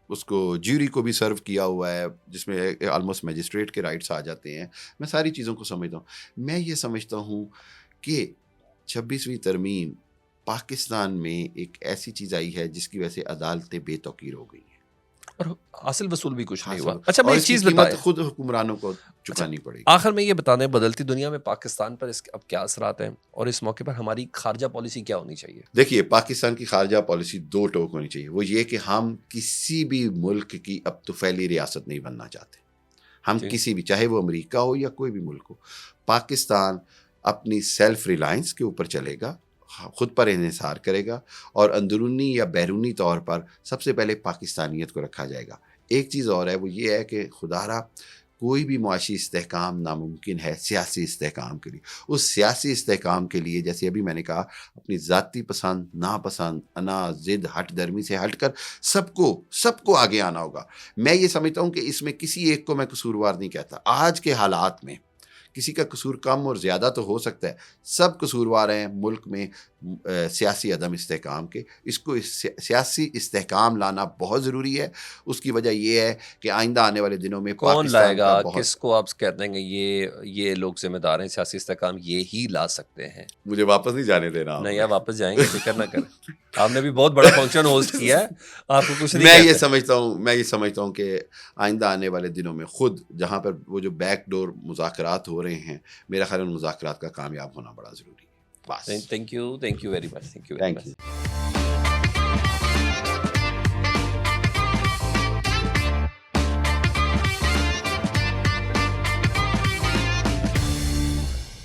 اس کو جیوری کو بھی سرو کیا ہوا ہے جس میں آلموسٹ میجسٹریٹ کے رائٹس آ جاتے ہیں. میں ساری چیزوں کو سمجھتا ہوں. میں یہ سمجھتا ہوں کہ 26ویں ترمیم پاکستان میں ایک ایسی چیز آئی ہے جس کی وجہ سے عدالتیں بے توقیر ہو گئی ہیں.
اور حاصل وصول بھی کچھ نہیں
حاصل
ہوا. اچھا میں
اور
ایک
اس کی
چیز
قیمت
بتائیں,
خود حکمرانوں کو چکانی پڑے گی.
آخر میں یہ بتا دیں بدلتی دنیا میں پاکستان پر اس کے اب کیا اثرات ہیں, اور اس موقع پر ہماری خارجہ پالیسی کیا ہونی چاہیے؟
دیکھیے پاکستان کی خارجہ پالیسی دو ٹوک ہونی چاہیے. وہ یہ کہ ہم کسی بھی ملک کی اب تو پھیلی ریاست نہیں بننا چاہتے. ہم کسی بھی, چاہے وہ امریکہ ہو یا کوئی بھی ملک ہو, پاکستان اپنی سیلف ریلائنس کے اوپر چلے گا, خود پر انحصار کرے گا, اور اندرونی یا بیرونی طور پر سب سے پہلے پاکستانیت کو رکھا جائے گا. ایک چیز اور ہے, وہ یہ ہے کہ خدا را کوئی بھی معاشی استحکام ناممکن ہے سیاسی استحکام کے لیے. اس سیاسی استحکام کے لیے جیسے ابھی میں نے کہا, اپنی ذاتی پسند ناپسند انا ضد ہٹ درمی سے ہٹ کر سب کو آگے آنا ہوگا. میں یہ سمجھتا ہوں کہ اس میں کسی ایک کو میں قصوروار نہیں کہتا. آج کے حالات میں کسی کا قصور کم اور زیادہ تو ہو سکتا ہے, سب قصوروار ہیں ملک میں سیاسی عدم استحکام کے. اس کو سیاسی استحکام لانا بہت ضروری ہے. اس کی وجہ یہ ہے کہ آئندہ آنے والے دنوں میں
کون لائے گا,
کا بہت,
کس کو آپ کہتے ہیں کہ یہ لوگ ذمہ دار ہیں, سیاسی استحکام یہ ہی لا سکتے ہیں؟
مجھے واپس نہیں جانے دینا آپ.
نہیں, آپ واپس جائیں گے, فکر نہ کریں. آپ نے بھی بہت بڑا فنکشن ہوسٹ کیا ہے, آپ کو کچھ نہیں
میں
کہتے.
یہ سمجھتا ہوں کہ آئندہ آنے والے دنوں میں خود جہاں پر وہ جو بیک ڈور مذاکرات ہو رہے ہیں, میرا خیال ان مذاکرات کا کامیاب ہونا بڑا ضروری ہے. بس
thank you very much.
Thank you.